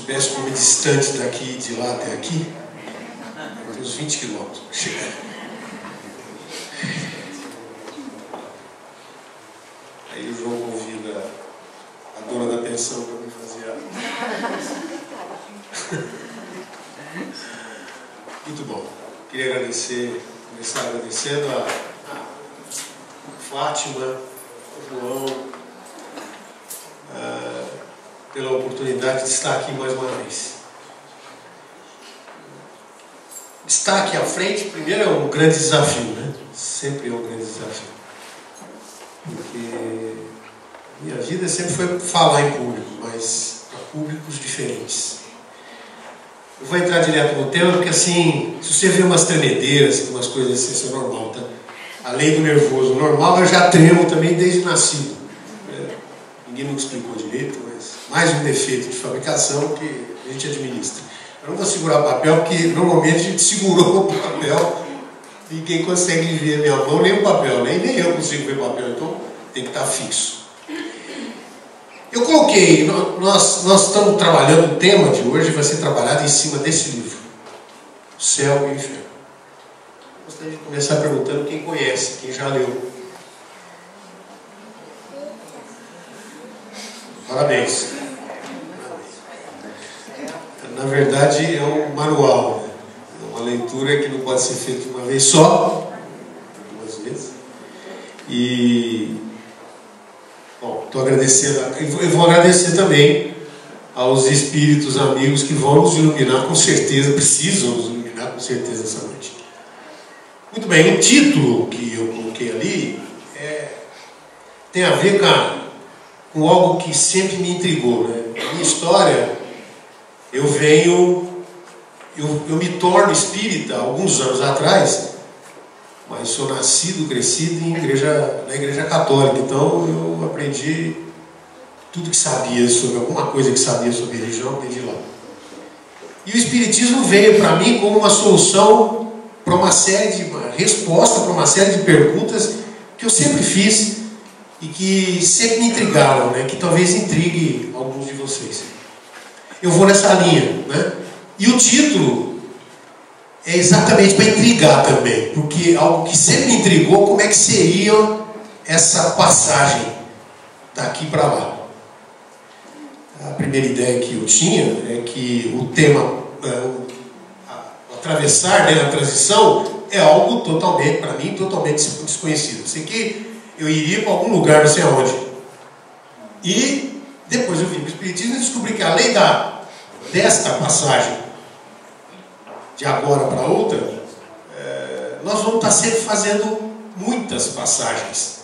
soubesse como é distante daqui, de lá até aqui, tem uns 20 quilômetros para chegar. Aí o João convida a dona da pensão para me fazer Muito bom. Queria começar agradecendo a Fátima, ao João, pela oportunidade de estar aqui mais uma vez. Estar aqui à frente, primeiro, é um grande desafio, né? Sempre é um grande desafio. Porque minha vida sempre foi falar em público, mas para públicos diferentes. Eu vou entrar direto no tema, porque assim, se você vê umas tremedeiras, umas coisas assim, isso é normal, tá? Além do nervoso normal, eu já tremo também desde nascido. Ninguém me explicou direito, mas mais um defeito de fabricação que a gente administra. Eu não vou segurar papel, porque normalmente a gente segurou o papel, ninguém consegue ver a minha mão, nem o papel, nem eu consigo ver o papel, então tem que estar fixo. Eu coloquei, nós estamos trabalhando, o tema de hoje vai ser trabalhado em cima desse livro, O Céu e o Inferno. Gostaria de começar perguntando quem conhece, quem já leu. Parabéns. Na verdade é um manual, né? É uma leitura que não pode ser feita uma vez só, duas vezes. E bom, estou agradecendo, eu vou agradecer também aos espíritos amigos que vão nos iluminar com certeza, precisam nos iluminar com certeza essa noite. Muito bem, o título que eu coloquei ali tem a ver com algo que sempre me intrigou, né? Na minha história, eu me torno espírita alguns anos atrás, mas sou nascido, crescido na igreja católica, então eu aprendi tudo que sabia sobre alguma coisa que sabia sobre religião, aprendi lá. E o espiritismo veio para mim como uma solução para uma resposta para uma série de perguntas que eu sempre fiz e que sempre me intrigaram, né? Que talvez intrigue alguns de vocês. Eu vou nessa linha, né? E o título é exatamente para intrigar também, porque algo que sempre me intrigou, como é que seria essa passagem daqui para lá. A primeira ideia que eu tinha é que o tema, atravessar, né, a transição, é algo totalmente, para mim, totalmente desconhecido. Isso aqui, eu iria para algum lugar, não sei aonde. E depois eu vim para o Espiritismo e descobri que além desta passagem, de agora para outra, nós vamos estar sempre fazendo muitas passagens.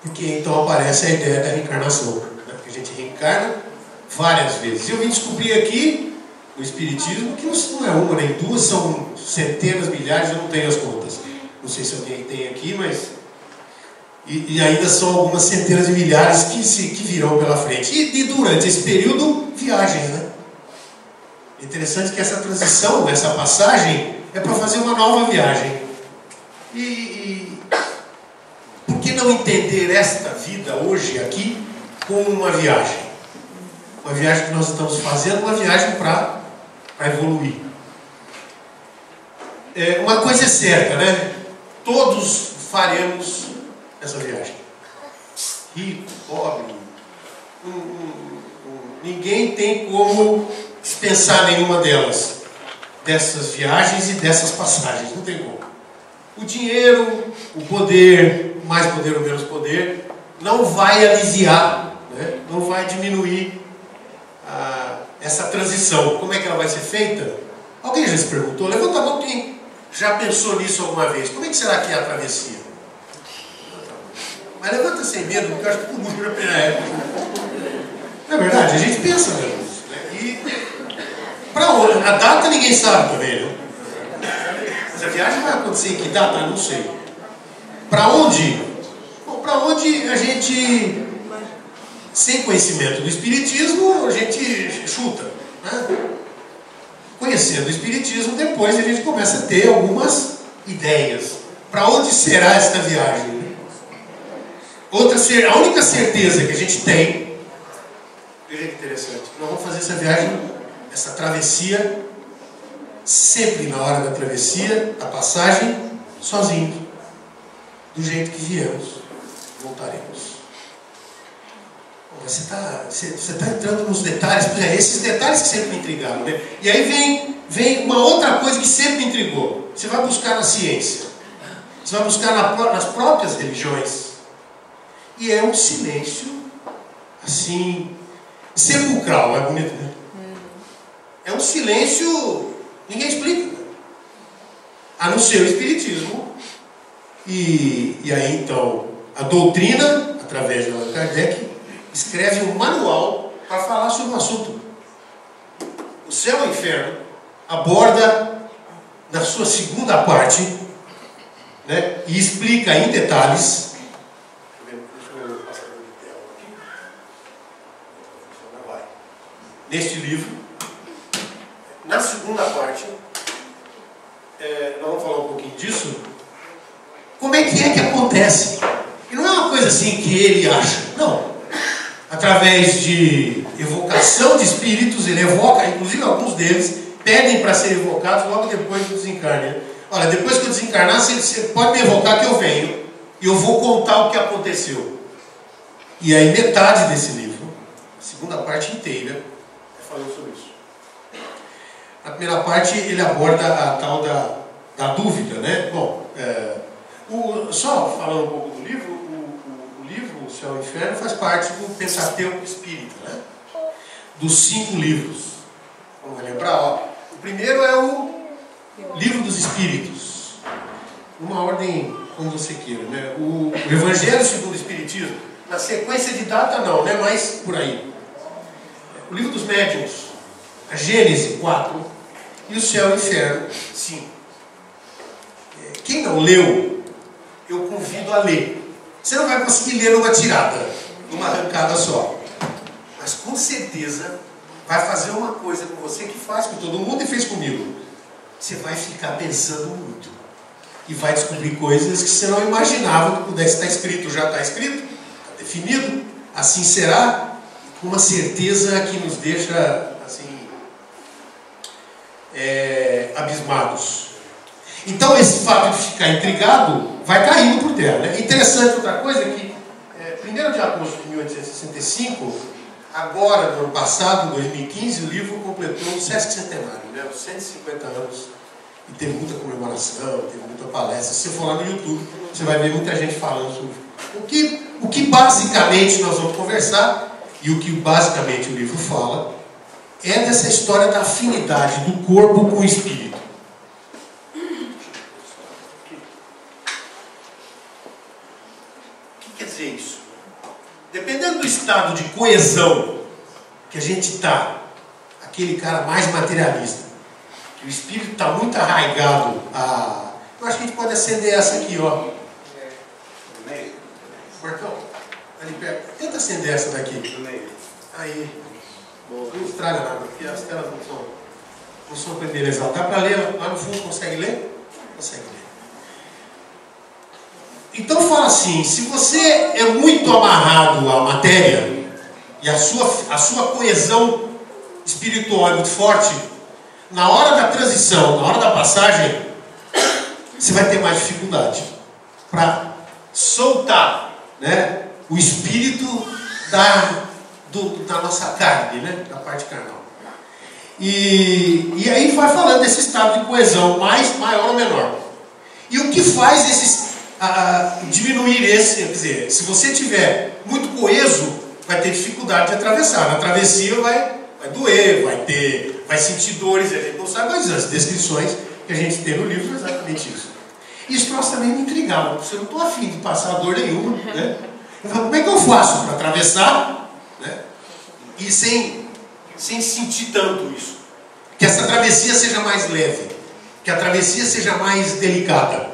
Porque então aparece a ideia da reencarnação, né? Porque a gente reencarna várias vezes. Eu vim descobrir aqui, no Espiritismo, que não é uma nem duas, são centenas, milhares, eu não tenho as contas. Não sei se alguém tem aqui, mas... E ainda são algumas centenas de milhares que virão pela frente. E durante esse período, viagens, né? Interessante que essa transição, essa passagem, é para fazer uma nova viagem. E por que não entender esta vida hoje aqui como uma viagem? Uma viagem que nós estamos fazendo, uma viagem para evoluir. Uma coisa é certa, né? Todos faremos essa viagem. Rico, pobre, ninguém tem como dispensar nenhuma dessas viagens e dessas passagens, não tem como. O dinheiro, o poder, mais poder ou menos poder, não vai aliviar, né? Não vai diminuir essa transição. Como é que ela vai ser feita? Alguém já se perguntou? Levanta a mão quem já pensou nisso alguma vez. Como é que será que é a travessia? Mas levanta sem medo, porque eu acho que todo mundo já pensa. Não é verdade? A gente pensa mesmo. Né? E para onde? A data ninguém sabe também, né? Mas a viagem vai acontecer em que data? Não sei. Para onde? Bom, para onde a gente, sem conhecimento do Espiritismo, a gente chuta. Né? Conhecendo o Espiritismo, depois a gente começa a ter algumas ideias. Para onde será esta viagem? A única certeza que a gente tem, veja que interessante, nós vamos fazer essa viagem essa travessia, sempre na hora da travessia, da passagem, sozinhos. Do jeito que viemos, voltaremos. Você está entrando nos detalhes, esses detalhes que sempre me intrigaram, né? E aí vem uma outra coisa que sempre me intrigou. Você vai buscar na ciência, você vai buscar nas próprias religiões, e é um silêncio assim, sepulcral, é bonito, né? É um silêncio, ninguém explica, a não ser o Espiritismo. E aí então a doutrina, através de Allan Kardec, escreve um manual para falar sobre o assunto. O Céu e o Inferno aborda na sua segunda parte, né, e explica em detalhes. Deixa eu ver o passador de tela aqui. Neste livro, na segunda parte, nós vamos falar um pouquinho disso. Como é que acontece? E não é uma coisa assim que ele acha, não. Através de evocação de espíritos, ele evoca, inclusive alguns deles pedem para serem evocados logo depois do desencarne. Olha, depois que eu desencarnar, você pode me evocar que eu venho e eu vou contar o que aconteceu. E aí metade desse livro, a segunda parte inteira, é falando sobre isso. Na primeira parte ele aborda a tal da dúvida, né? Bom, só falando um pouco do livro, o livro O Céu e o Inferno faz parte do Pentateuco Espírita, né? Dos 5 livros. Vamos lembrar, ó. O primeiro é o Livro dos Espíritos, uma ordem como você queira, né? O Evangelho segundo o Espiritismo, na sequência de data não, né? Mas por aí. O Livro dos Médiuns, a Gênese 4 e o Céu e o Inferno 5. Quem não leu, eu convido a ler. Você não vai conseguir ler numa tirada, numa arrancada só. Mas com certeza vai fazer uma coisa com você que faz com todo mundo e fez comigo. Você vai ficar pensando muito. E vai descobrir coisas que você não imaginava que pudesse estar escrito. Já está escrito, está definido. Assim será, com uma certeza que nos deixa assim, abismados. Então esse fato de ficar intrigado vai caindo por terra, né? Interessante outra coisa é que 1º de agosto de 1865, agora no ano passado, em 2015, o livro completou o Sesc Centenário, né? Os 150 anos, e teve muita comemoração, teve muita palestra. Se você for lá no YouTube, você vai ver muita gente falando sobre o que basicamente nós vamos conversar, e o que basicamente o livro fala é dessa história da afinidade do corpo com o espírito. Quer dizer isso? Dependendo do estado de coesão que a gente está, aquele cara mais materialista, que o espírito está muito arraigado a... Eu acho que a gente pode acender essa aqui, ó. Marcão, ali perto. Tenta acender essa daqui. Aí. Não estraga nada, porque as telas não são prenderizadas. Dá para ler lá no fundo? Consegue ler? Consegue ler. Então fala assim, se você é muito amarrado à matéria e a sua coesão espiritual é muito forte, na hora da transição, na hora da passagem, você vai ter mais dificuldade para soltar, né, o espírito da nossa carne, né, da parte carnal. E aí vai falando desse estado de coesão, maior ou menor. E o que faz diminuir esse, quer dizer, se você tiver muito coeso, vai ter dificuldade de atravessar. Na travessia vai doer, vai sentir dores, a gente não sabe, mas as descrições que a gente tem no livro é exatamente isso. Isso nós também me intrigava, porque eu não estou afim de passar dor nenhuma, né? Eu falo, como é que eu faço para atravessar, né? E sem sentir tanto isso? Que essa travessia seja mais leve, que a travessia seja mais delicada.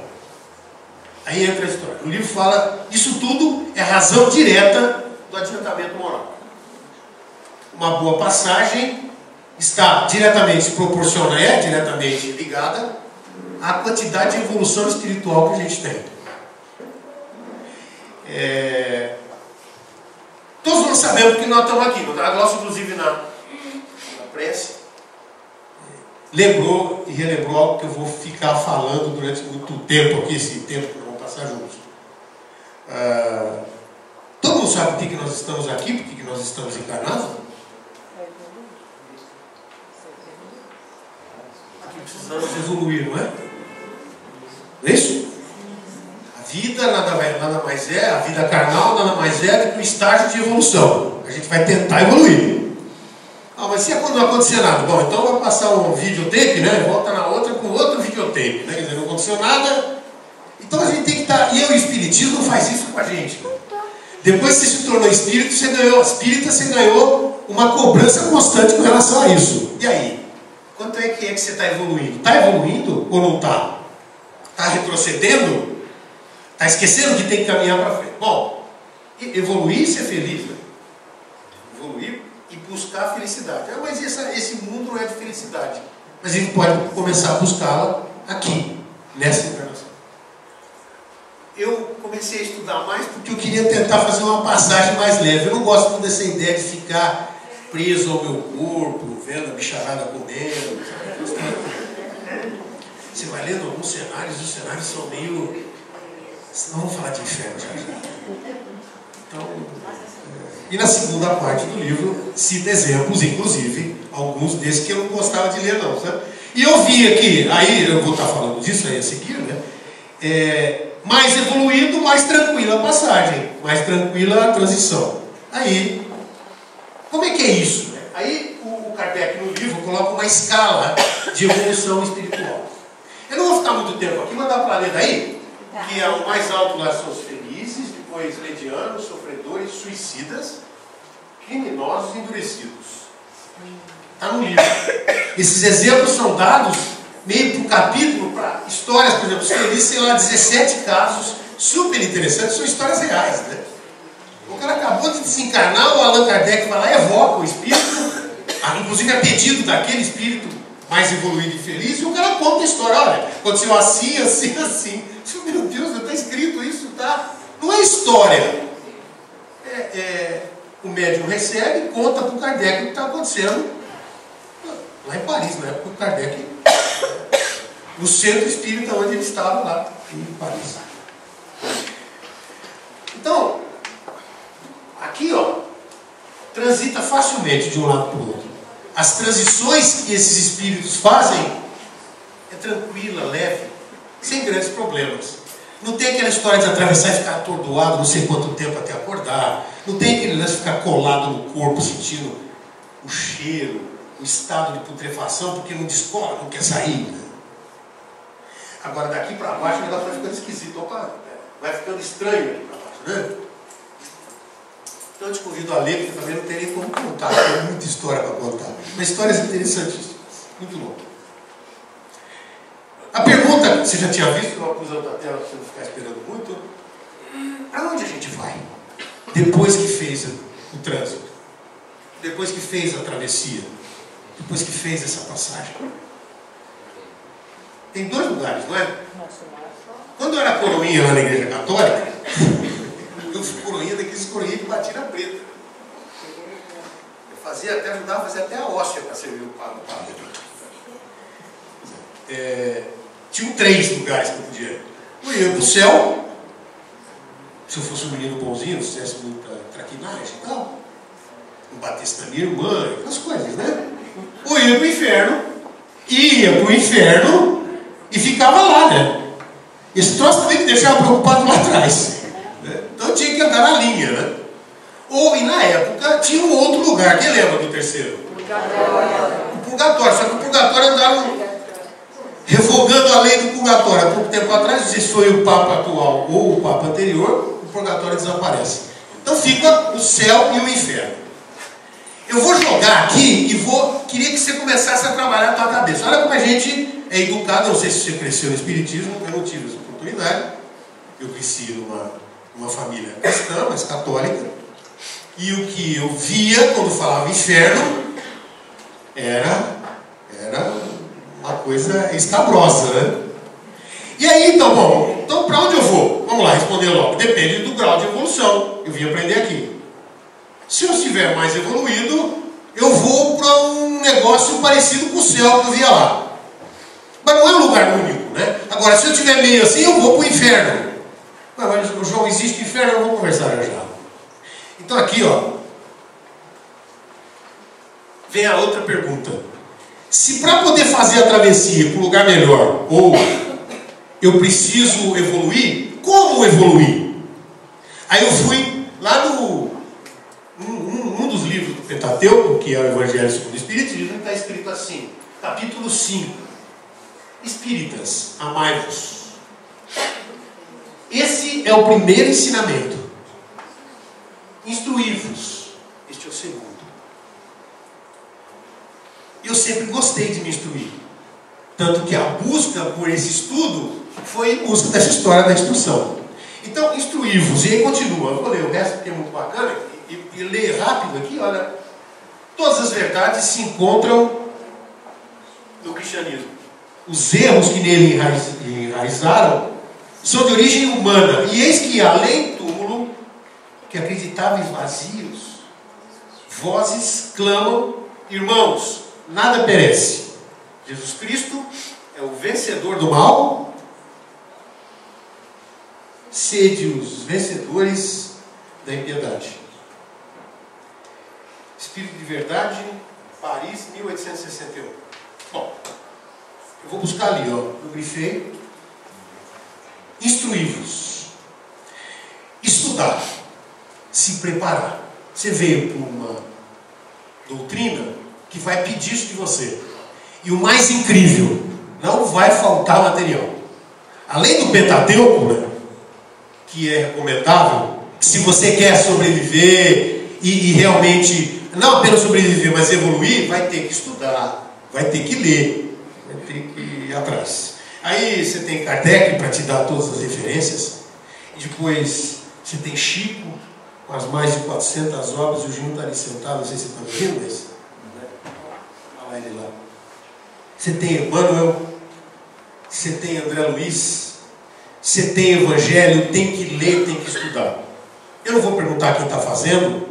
Aí entra a história. O livro fala, isso tudo é razão direta do adiantamento moral. Uma boa passagem está diretamente proporcional, diretamente ligada à quantidade de evolução espiritual que a gente tem. Todos nós sabemos que nós estamos aqui. Nós, inclusive na prece, lembrou e relembrou algo que eu vou ficar falando durante muito tempo aqui, esse tempo que nós vamos passar juntos. Todo mundo sabe por que nós estamos aqui, por que nós estamos encarnados? Porque precisamos evoluir, não é? Não é isso? A vida nada mais é, a vida carnal nada mais é do que um estágio de evolução. A gente vai tentar evoluir. Mas se quando não acontecer nada, bom, então vai passar um videotape, né? Volta na outra com outro videotape, né? Quer dizer, não aconteceu nada. Então a gente tem que estar. E o Espiritismo faz isso com a gente. Depois que você se tornou espírita, você ganhou uma cobrança constante com relação a isso. E aí? Quanto é que você está evoluindo? Está evoluindo ou não está? Está retrocedendo? Está esquecendo que tem que caminhar para frente? Bom, evoluir e ser feliz, né? Evoluir e buscar a felicidade. Mas esse mundo não é de felicidade. Mas a gente pode começar a buscá-la aqui, nessa encarnação. Eu comecei a estudar mais porque eu queria tentar fazer uma passagem mais leve. Eu não gosto muito dessa ideia de ficar preso ao meu corpo, vendo a bicharada comendo. Você vai lendo alguns cenários, os cenários são meio... Não vamos falar de inferno, já. Então... E na segunda parte do livro, cita exemplos, inclusive, alguns desses que eu não gostava de ler, não, sabe? E eu vi aqui, aí eu vou estar falando disso aí a seguir, né? Mais evoluído, mais tranquila a passagem, mais tranquila a transição. Aí, como é que é isso? Né? Aí o Kardec no livro coloca uma escala de evolução espiritual. Eu não vou ficar muito tempo aqui, mas dá para ler daí? Que é o mais alto lá são os felizes, depois medianos, sofredores, suicidas, criminosos e endurecidos. Está no livro. Esses exemplos são dados meio para o capítulo, para histórias, por exemplo, os felizes, sei lá, 17 casos super interessantes, são histórias reais, né? O cara acabou de desencarnar, o Allan Kardec vai lá e evoca o espírito, inclusive a pedido daquele espírito mais evoluído e feliz, e o cara conta a história. Olha, aconteceu assim, assim, assim. Meu Deus, está escrito isso, tá? Não é história. O médium recebe e conta para o Kardec o que está acontecendo lá em Paris, na época do Kardec, no centro espírita onde ele estava lá, em Paris. Então, aqui, ó, transita facilmente de um lado para o outro. As transições que esses espíritos fazem é tranquila, leve, sem grandes problemas. Não tem aquela história de atravessar e ficar atordoado não sei quanto tempo até acordar. Não tem aquele lance de ficar colado no corpo, sentindo o cheiro, o estado de putrefação, porque não descola, não quer sair. Né? Agora daqui para baixo o negócio vai ficando esquisito. Opa, vai ficando estranho aqui para baixo, né? Então eu te convido a ler, porque também não tem nem como contar, tem muita história para contar. Mas histórias interessantíssimas, muito longas. A pergunta, você já tinha visto, eu vou pus outra tela para você não ficar esperando muito. Para onde a gente vai? Depois que fez o trânsito, depois que fez a travessia, depois que fez essa passagem. Tem dois lugares, não é? Quando eu era coroinha lá na igreja católica, eu fui coroinha daqueles coroinhas que batia na preta. Eu ajudava a fazer até a hóstia para servir o padre. Tinham 3 lugares que eu podia ir. Eu ia para o céu, se eu fosse um menino bonzinho, não fizesse muita traquinagem e tal, não batesse na minha irmã, aquelas coisas, né? Ou ia para o inferno e ficava lá, né? Esse troço também me deixava preocupado lá atrás, né? Então eu tinha que andar na linha, né? E na época tinha um outro lugar, quem lembra do terceiro? O purgatório, só que o purgatório andava revogando a lei do purgatório. Há pouco tempo atrás, não sei se foi o Papa atual ou o Papa anterior, o purgatório desaparece. Então fica o céu e o inferno. Eu vou jogar aqui e queria que você começasse a trabalhar a tua cabeça. Olha como a gente é educado, não sei se você cresceu no espiritismo, eu não tive essa oportunidade. Eu cresci numa família cristã, mas católica. E o que eu via quando falava inferno era uma coisa escabrosa, né? E aí, então para onde eu vou? Vamos lá, responder logo. Depende do grau de evolução. Eu vim aprender aqui. Se eu estiver mais evoluído, eu vou para um negócio negócio parecido com o céu que eu via lá. Mas não é um lugar único, né? Agora, se eu tiver meio assim, eu vou para o inferno. Mas, João, existe inferno? Eu vou conversar já. Então aqui, ó, vem a outra pergunta. Se para poder fazer a travessia para um lugar melhor, ou eu preciso evoluir, como evoluir? Aí eu fui lá no um dos livros do Pentateuco, que é o Evangelho segundo o Espiritismo, está escrito assim, capítulo 5: Espíritas, amai-vos. Esse é o primeiro ensinamento. Instruí-vos. Este é o segundo. Eu sempre gostei de me instruir. Tanto que a busca por esse estudo foi em busca dessa história da instrução. Então, instruí-vos. E aí continua. Eu vou ler o resto, que é muito bacana. E ler rápido aqui, olha. Todas as verdades se encontram no cristianismo. Os erros que nele enraizaram são de origem humana. E eis que, além do túmulo, que acreditáveis vazios, vozes clamam: irmãos, nada perece. Jesus Cristo é o vencedor do mal. Sede os vencedores da impiedade. Espírito de Verdade, Paris, 1861. Bom, eu vou buscar ali, ó. Eu grifei. Instruí-vos. Estudar. Se preparar. Você veio para uma doutrina que vai pedir isso de você. E o mais incrível, não vai faltar material. Além do Pentateuco, né, que é recomendável, se você quer sobreviver e realmente não apenas sobreviver, mas evoluir, vai ter que estudar, vai ter que ler, vai ter que ir atrás. Aí você tem Kardec para te dar todas as referências, e depois você tem Chico, com as mais de 400 obras, o Gil está ali sentado, não sei se você está vendo, mas olha lá ele lá. Você tem Emmanuel, você tem André Luiz, você tem Evangelho, tem que ler, tem que estudar. Eu não vou perguntar quem está fazendo,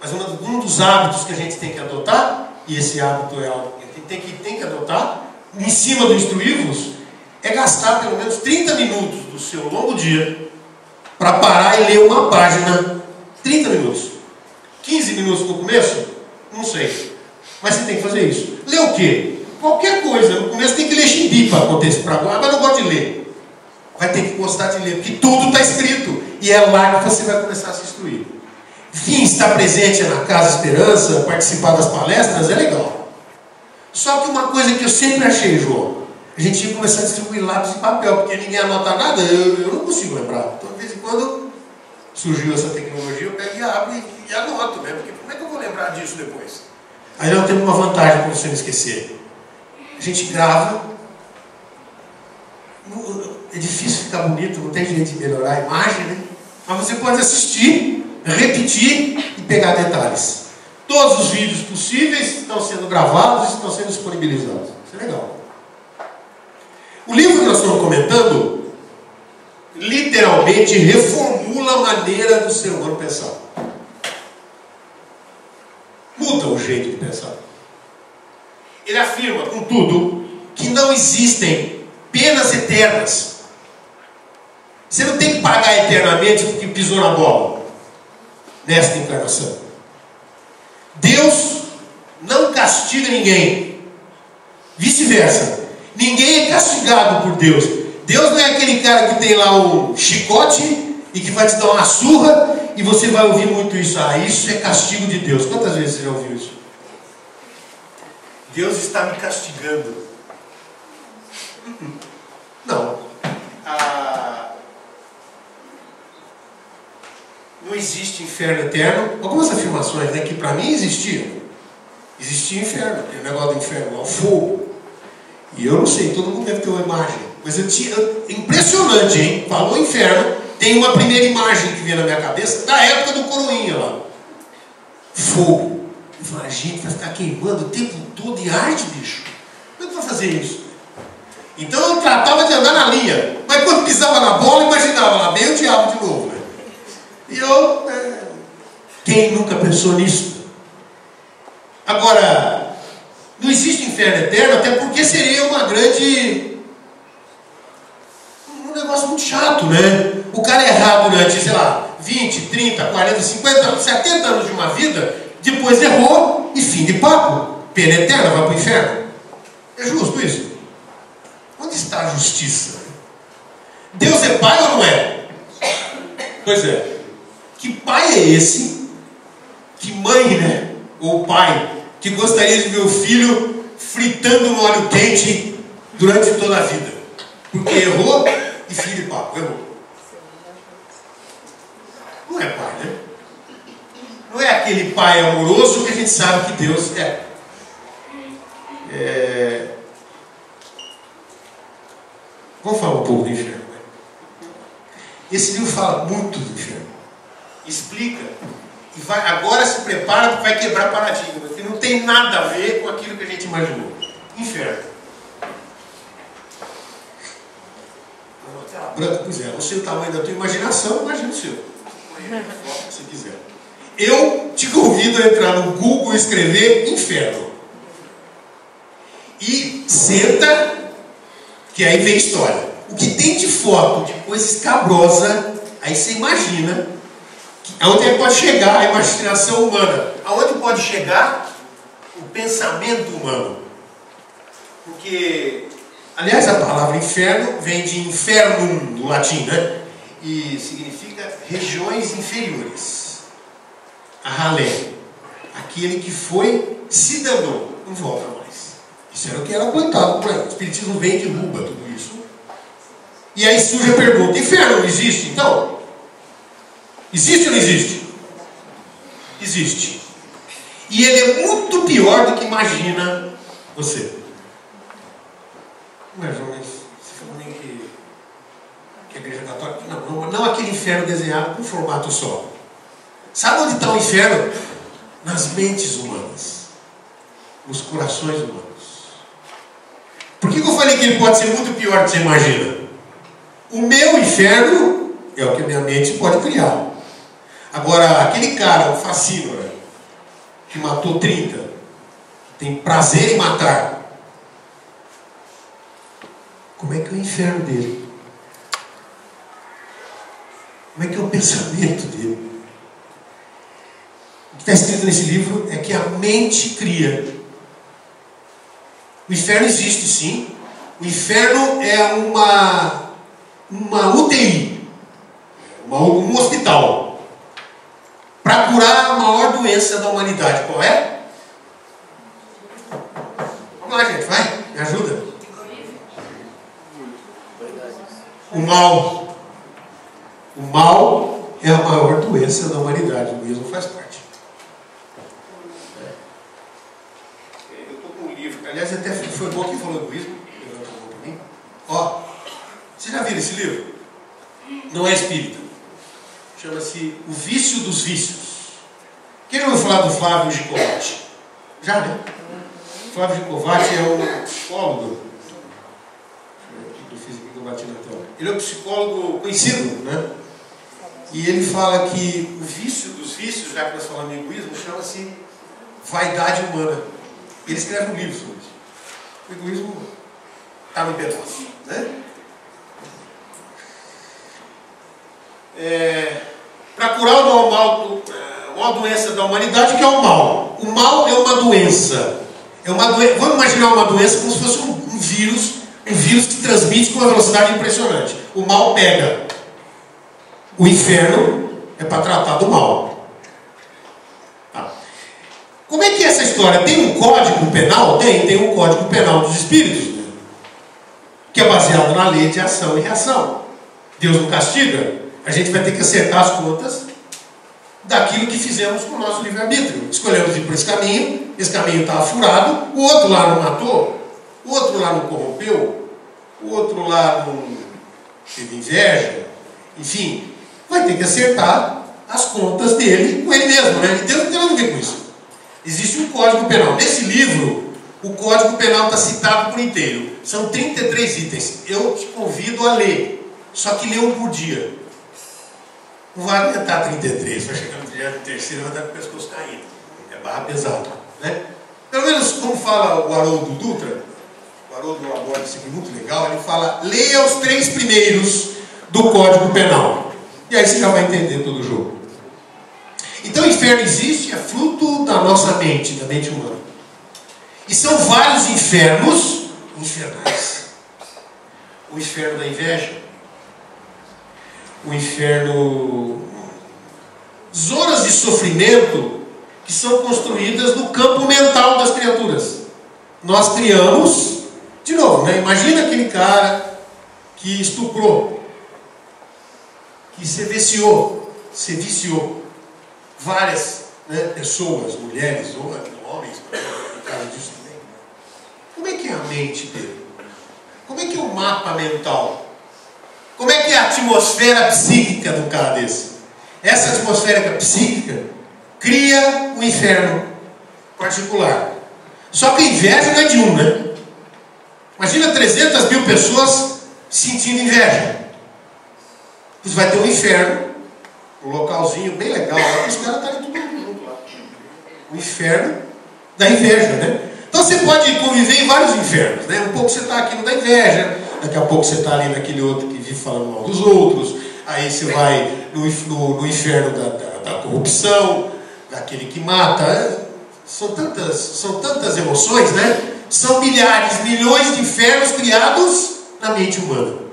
mas um dos hábitos que a gente tem que adotar, e esse hábito é algo que a gente tem que adotar, em cima do instruí-vos, é gastar pelo menos 30 minutos do seu longo dia para parar e ler uma página. 30 minutos. 15 minutos no começo? Não sei. Mas você tem que fazer isso. Ler o quê? Qualquer coisa. No começo tem que ler gibi para acontecer para agora, mas não gosto de ler. Vai ter que gostar de ler, porque tudo está escrito. E é lá que você vai começar a se instruir. Enfim, estar presente na Casa Esperança, participar das palestras, é legal. Só que uma coisa que eu sempre achei, João, a gente tinha que começar a distribuir lápis e papel, porque ninguém anota nada, eu não consigo lembrar. Então, de vez em quando surgiu essa tecnologia, eu pego e abro e anoto, né? Porque como é que eu vou lembrar disso depois? Aí nós temos uma vantagem para você não esquecer. A gente grava. É difícil ficar bonito, não tem jeito de melhorar a imagem, né? Mas você pode assistir, repetir e pegar detalhes. Todos os vídeos possíveis estão sendo gravados e estão sendo disponibilizados. Isso é legal. O livro que nós estamos comentando literalmente reformula a maneira do ser humano pensar. Muda o jeito de pensar. Ele afirma, contudo, que não existem penas eternas. Você não tem que pagar eternamente porque pisou na bola nesta encarnação. Deus não castiga ninguém. Vice-versa. Ninguém é castigado por Deus. Deus não é aquele cara que tem lá um chicote e que vai te dar uma surra e você vai ouvir muito isso. Ah, isso é castigo de Deus. Quantas vezes você já ouviu isso? Deus está me castigando. Não. Não existe inferno eterno. Algumas afirmações, né, que para mim existiam. Existia inferno. Tem o negócio do inferno, o fogo. E eu não sei, todo mundo deve ter uma imagem. Mas eu tinha. Impressionante, hein? Falou inferno. Tem uma primeira imagem que vinha na minha cabeça da época do Coroinha lá. Fogo. Eu falei, a gente vai ficar queimando o tempo todo e arde, bicho. Como é que vai fazer isso? Então eu tratava de andar na linha. Mas quando pisava na bola, imaginava lá, bem o diabo de novo, né? E eu. Quem nunca pensou nisso? Agora, no Não existe inferno eterno, até porque seria um negócio muito chato, né? O cara errar durante, sei lá, 20, 30, 40, 50, 70 anos de uma vida, depois errou e fim de papo. Pena eterna, vai para o inferno. É justo isso? Onde está a justiça? Deus é pai ou não é? Pois é. Que pai é esse? Que mãe, né? Ou pai, que gostaria de ver o filho fritando no óleo quente durante toda a vida? Porque errou e fim de papo, errou. Não é pai, né? Não é aquele pai amoroso que a gente sabe que Deus é. Vamos falar um pouco do inferno. Esse livro fala muito do inferno. Explica. E vai, agora se prepara porque vai quebrar paradigma. Que não tem nada a ver com aquilo que a gente imaginou. Inferno. Tela branca, pois é. Não sei o tamanho da tua imaginação, imagina o seu. Se quiser. Eu te convido a entrar no Google e escrever inferno. E senta, que aí vem história. O que tem de foto de coisa escabrosa, aí você imagina aonde pode chegar a imaginação humana. Aonde pode chegar o pensamento humano. Porque, aliás, a palavra inferno vem de infernum, do latim, né? E significa regiões inferiores. A ralé. Aquele que foi, se danou, não volta mais. Isso era o que era plantado por aí. O Espiritismo vem e derruba tudo isso. E aí surge a pergunta: inferno existe então? Existe ou não existe? Existe. E ele é muito pior do que imagina você. Não é, João? Você falou nem que a Igreja Católica. Não aquele inferno desenhado com formato só. Sabe onde está o inferno? Nas mentes humanas. Nos corações humanos. Por que eu falei que ele pode ser muito pior do que você imagina? O meu inferno é o que a minha mente pode criar. Agora, aquele cara, o facínora, que matou 30, tem prazer em matar, como é que é o inferno dele? Como é que é o pensamento dele? O que está escrito nesse livro é que a mente cria. O inferno existe sim. O inferno é uma UTI, um hospital, para curar a maior doença da humanidade. Qual é? Vamos lá, gente, vai, me ajuda. O mal. O mal é a maior doença da humanidade. O egoísmo faz parte. Eu estou com um livro, aliás, até foi bom que falou egoísmo. Levanta a mão para mim. Ó, você já viu esse livro? Não é espírita. Chama-se O Vício dos Vícios. Quem já ouviu falar do Flávio Gicovati? Já, né? Flávio Gicovati é um psicólogo. Eu fiz aqui que eu bati na tela. Ele é um psicólogo conhecido, né? E ele fala que o vício dos vícios, já que nós falamos em egoísmo, chama-se vaidade humana. Ele escreve um livro sobre isso. O egoísmo está no pedaço, né? Para curar uma doença da humanidade, que é o mal. O mal é uma doença. Vamos imaginar uma doença como se fosse um vírus que transmite com uma velocidade impressionante. O mal pega. O inferno é para tratar do mal. Tá. Como é que é essa história? Tem um código penal? Tem um código penal dos espíritos, né? Que é baseado na lei de ação e reação. Deus não castiga. A gente vai ter que acertar as contas daquilo que fizemos com o nosso livre-arbítrio. Escolhemos ir por esse caminho estava furado, o outro lá não matou, o outro lá não corrompeu, o outro lá não teve inveja, enfim, vai ter que acertar as contas dele com ele mesmo, né? E Deus não tem nada a ver com isso. Existe um código penal. Nesse livro, o código penal está citado por inteiro. São 33 itens. Eu te convido a ler, só que lê um por dia. Não vai aguentar 33, vai chegar no 33º, vai dar com o pescoço caindo. É barra pesada, né? Pelo menos como fala o Haroldo Dutra, o Haroldo aborda isso aqui muito legal, ele fala, leia os 3 primeiros do Código Penal. E aí você já vai entender todo o jogo. Então o inferno existe, é fruto da nossa mente, da mente humana. E são vários infernos infernais. O inferno da inveja, o inferno... zonas de sofrimento que são construídas no campo mental das criaturas. Nós criamos, de novo, né? Imagina aquele cara que estuprou, que se viciou várias, né, pessoas, mulheres, homens, no caso disso também. Como é que é a mente dele? Como é que é o mapa mental? Como é que é a atmosfera psíquica de um cara desse? Essa atmosfera psíquica cria um inferno particular. Só que a inveja não é de um, né? Imagina 300 mil pessoas sentindo inveja. Você vai ter um inferno, um localzinho bem legal lá, que os caras estarem tudo junto lá. O inferno da inveja, né? Então você pode conviver em vários infernos, né? Um pouco você está aqui no da inveja, daqui a pouco você está ali naquele outro que vive falando mal dos outros, aí você vai no inferno da corrupção, daquele que mata. São tantas emoções, né? São milhares, milhões de infernos criados na mente humana.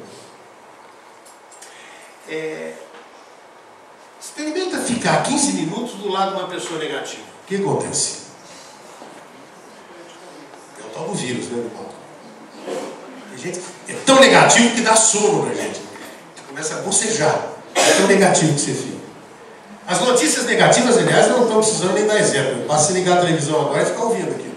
Experimenta ficar 15 minutos do lado de uma pessoa negativa. O que acontece? É o tal do vírus, né, irmão? Tem gente que é tão negativo que dá sono na gente. Começa a bocejar. É tão negativo que você fica. As notícias negativas, aliás, não estão precisando nem dar exemplo. Basta ligar a televisão agora e ficar ouvindo aquilo.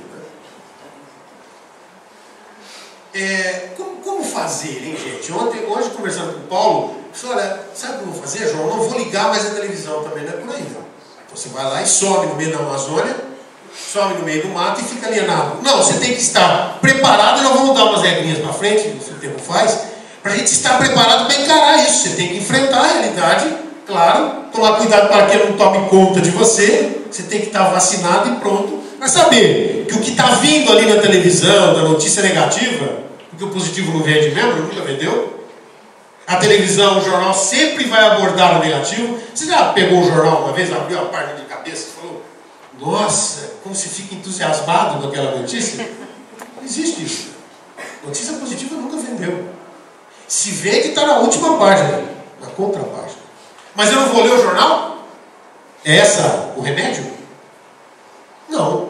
Como fazer, hein, gente? Hoje, conversando com o Paulo, eu falei, olha, sabe como fazer, João? Eu não vou ligar mais a televisão também, não é por aí, não. Então você vai lá e sobe no meio da Amazônia, sobe no meio do mato e fica alienado. Não, você tem que estar preparado, e nós vamos dar umas regrinhas para frente, se o tempo faz, para a gente estar preparado para encarar isso. Você tem que enfrentar a realidade, claro, tomar cuidado para que ele não tome conta de você, você tem que estar vacinado e pronto, para saber que o que está vindo ali na televisão, da notícia negativa, porque o positivo não vende mesmo, nunca vendeu. A televisão, o jornal sempre vai abordar o negativo. Você já pegou o jornal uma vez, abriu a página de cabeça e falou, nossa, como se fica entusiasmado com aquela notícia? Não existe isso. Notícia positiva nunca vendeu. Se vende, está na última página, na contrapágina. Mas eu não vou ler o jornal? É essa o remédio? Não.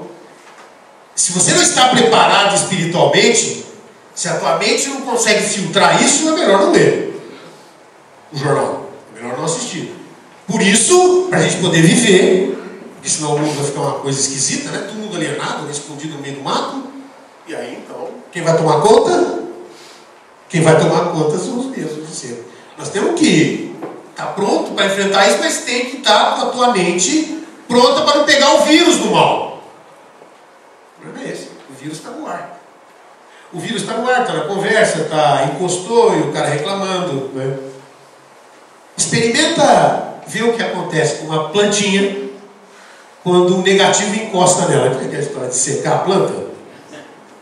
Se você não está preparado espiritualmente, se a tua mente não consegue filtrar isso, é melhor não ler o jornal. É melhor não assistir. Por isso, para a gente poder viver, porque senão o mundo vai ficar uma coisa esquisita, né? Todo mundo alienado, né? Escondido no meio do mato. E aí, então, quem vai tomar conta? Quem vai tomar conta são os mesmos de sempre. Nós temos que estar pronto para enfrentar isso, mas tem que estar com a tua mente pronta para não pegar o vírus do mal. O problema é esse. O vírus está no ar. O vírus está no ar, está na conversa, encostou e o cara reclamando, né? Experimenta ver o que acontece com uma plantinha quando o negativo encosta nela. O que é a história de secar a planta?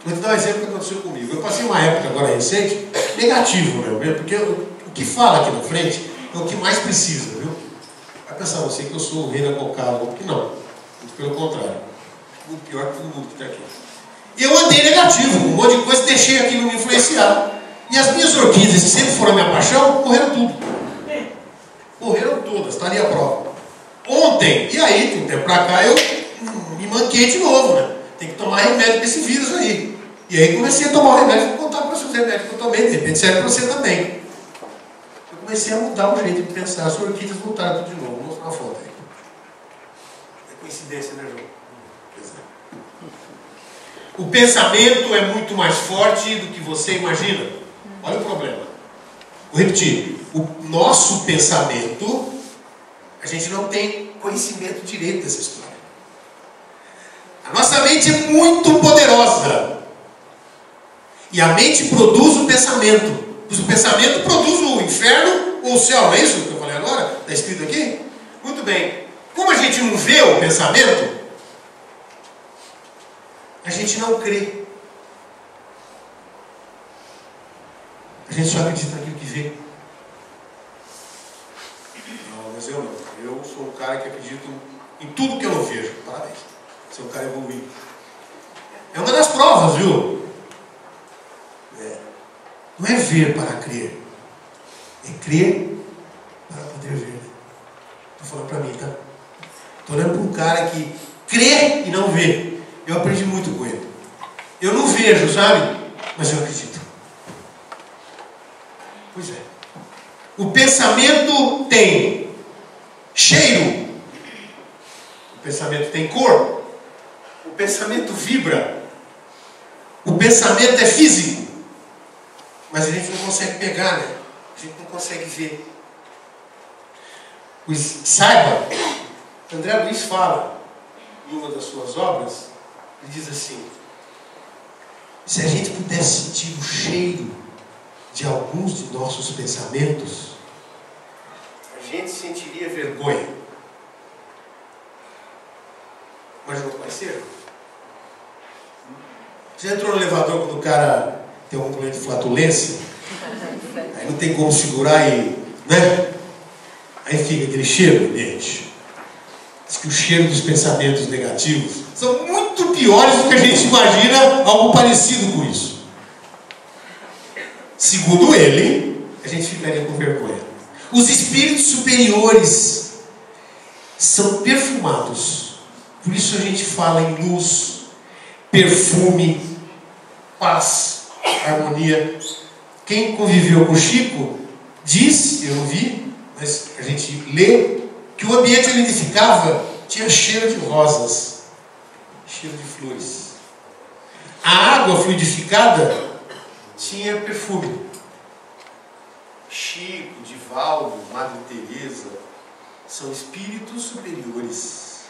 Vou te dar um exemplo que aconteceu comigo. Eu passei uma época agora recente, negativo, né? Porque o que fala aqui na frente é o que mais precisa, viu? Vai pensar você que eu sou o rei da cocada, porque não. Muito pelo contrário. Muito pior que todo mundo que está aqui. E eu andei negativo, um monte de coisa, deixei aquilo me influenciar. E as minhas orquídeas, que sempre foram a minha paixão, morreram tudo. Morreram todas, está ali a prova. Ontem, e aí, de um tempo pra cá, eu me manquei de novo, né? Tem que tomar remédio para esse vírus aí. E aí comecei a tomar o remédio, vou contar para os remédios que eu tomei, de repente serve para você também. Eu comecei a mudar o jeito de pensar, as orquídeas voltaram tudo de novo. Vou mostrar uma foto aí. É coincidência, né, João? O pensamento é muito mais forte do que você imagina. Olha o problema. Vou repetir. O nosso pensamento, a gente não tem conhecimento direito dessa história. A nossa mente é muito poderosa. E a mente produz o pensamento. O pensamento produz o inferno ou o céu. Não é isso que eu falei agora? Está escrito aqui? Muito bem. Como a gente não vê o pensamento, A gente não crê. A gente só acredita naquilo que vê. Não, mas eu não. Eu sou um cara que acredito em tudo que eu não vejo. Parabéns. Você é um cara evoluído. É uma das provas, viu? Não é ver para crer. É crer para poder ver. Estou falando para mim, tá? Estou olhando para um cara que crê e não vê. Eu aprendi muito com ele. Eu não vejo, sabe? Mas eu acredito. Pois é. O pensamento tem cheiro. O pensamento tem cor. O pensamento vibra. O pensamento é físico. Mas a gente não consegue pegar, né? A gente não consegue ver. Saiba, André Luiz fala em uma das suas obras, ele diz assim: se a gente pudesse sentir o cheiro de alguns de nossos pensamentos, a gente sentiria vergonha. Mas não vai ser? Já entrou no elevador quando o cara tem um problema de flatulência? Aí não tem como segurar e... né? Aí fica aquele cheiro, gente. Diz que o cheiro dos pensamentos negativos são muito piores do que a gente imagina, algo parecido com isso. Segundo ele, a gente ficaria com vergonha. Os espíritos superiores são perfumados. Por isso a gente fala em luz, perfume, paz, harmonia. Quem conviveu com o Chico diz, eu não vi, mas a gente lê, que o ambiente onde ele ficava tinha cheiro de rosas, cheiro de flores. A água fluidificada tinha perfume. Chico, Divaldo, Madre Teresa são espíritos superiores.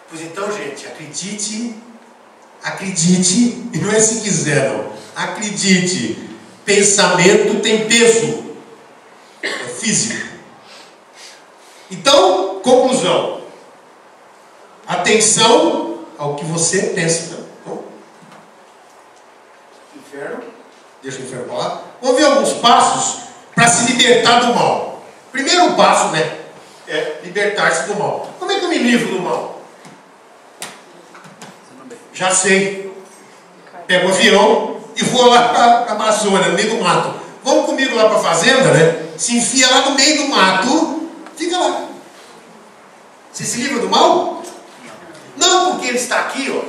Pois então, gente, acredite, e não é se quiser não, acredite, pensamento tem peso, é físico. Então, conclusão, atenção ao que você pensa. Então, inferno, deixa o inferno para lá. Vamos ver alguns passos para se libertar do mal. Primeiro passo, né, é libertar-se do mal. Como é que eu me livro do mal? Já sei. Pego o avião e vou lá para a Amazônia, no meio do mato. Vamos comigo lá para a fazenda, né? Se enfia lá no meio do mato, fica lá. Você se livra do mal? Não, porque ele está aqui, ó.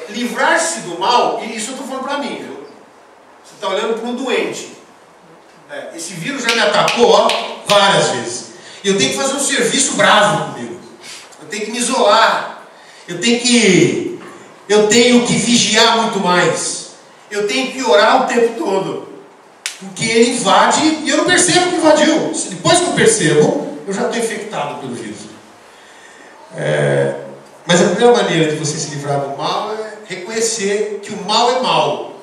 Livrar-se do mal, e isso eu estou falando para mim, viu? Você está olhando para um doente. Esse vírus já me atacou, ó, várias vezes. E eu tenho que fazer um serviço bravo comigo. Eu tenho que me isolar. Eu tenho que vigiar muito mais. Eu tenho que orar o tempo todo. Porque ele invade e eu não percebo que invadiu. Depois que eu percebo, eu já estou infectado pelo vírus. Mas a primeira maneira de você se livrar do mal é reconhecer que o mal é mal.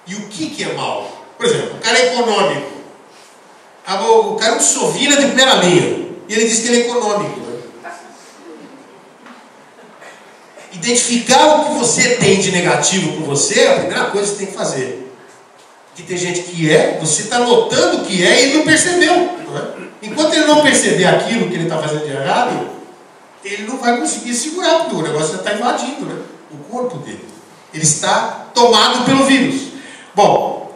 E o que é mal? Por exemplo, o cara é econômico. O cara é um sovina de primeira linha. E ele diz que ele é econômico. Né? Identificar o que você tem de negativo com você é a primeira coisa que você tem que fazer. Que tem gente que você está notando que e ele não percebeu. Não é? Enquanto ele não perceber aquilo que ele está fazendo de errado, ele não vai conseguir segurar, porque o negócio já está invadindo, né? O corpo dele. Ele está tomado pelo vírus. Bom,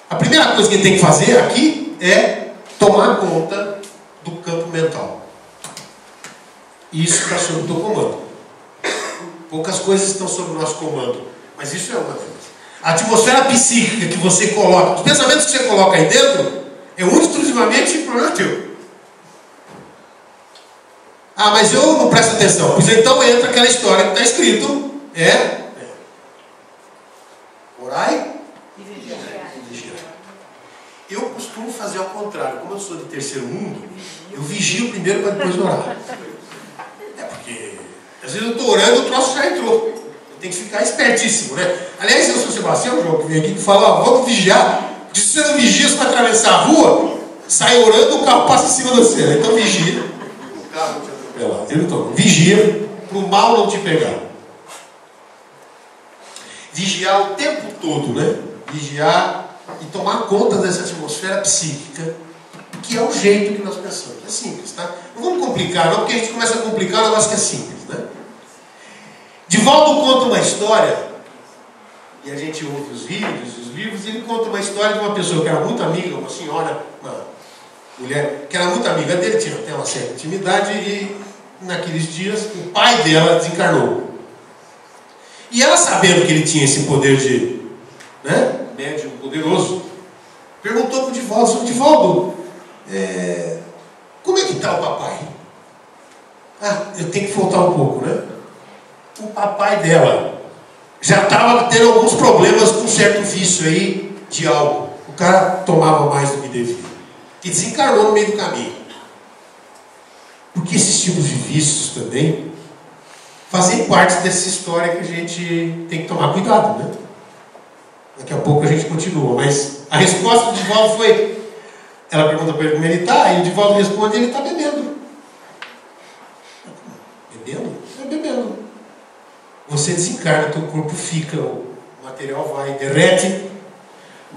a primeira coisa que ele tem que fazer aqui é tomar conta do campo mental. Isso está sob o teu comando. Poucas coisas estão sob o nosso comando, mas isso é uma delas. A atmosfera psíquica que você coloca, os pensamentos que você coloca aí dentro, é único exclusivamente problema teu. Ah, mas eu não presto atenção. Pois então entra aquela história que está escrito: orai e vigiai. Eu costumo fazer ao contrário. Como eu sou de terceiro mundo, eu vigio primeiro para depois orar. Porque às vezes eu estou orando e o troço já entrou. Eu tenho que ficar espertíssimo, né? Aliás, eu sou Sebastião, João, que vem aqui e fala: vamos vigiar. Porque se você não vigia, você vai atravessar a rua, sai orando, o carro passa em cima de você. Então vigia. O carro te atropela. Então, vigia. para o mal não te pegar. Vigiar o tempo todo, né? Vigiar e tomar conta dessa atmosfera psíquica, que é o jeito que nós pensamos. É simples, tá? Não vamos complicar, não, porque a gente começa a complicar um negócio que é simples, né? Divaldo conta uma história, e a gente ouve os vídeos, os livros, e ele conta uma história de uma pessoa que era muito amiga, uma senhora, uma mulher, que era muito amiga dele, tinha até uma certa intimidade, e naqueles dias o pai dela desencarnou. E ela, sabendo que ele tinha esse poder de, né, médium poderoso, perguntou para o Divaldo: Divaldo, como é que está o papai? Ah, eu tenho que voltar um pouco, né? O papai dela já estava tendo alguns problemas com um certo vício aí de álcool. O cara tomava mais do que devia, que desencarnou no meio do caminho. Porque esses tipos de vícios também fazem parte dessa história que a gente tem que tomar cuidado, né? Daqui a pouco a gente continua, mas a resposta do Divaldo foi: ela pergunta para ele como ele está, e o Divaldo responde: ele está bebendo. Bebendo? Está bebendo. Você desencarna, teu corpo fica, o material vai, derrete,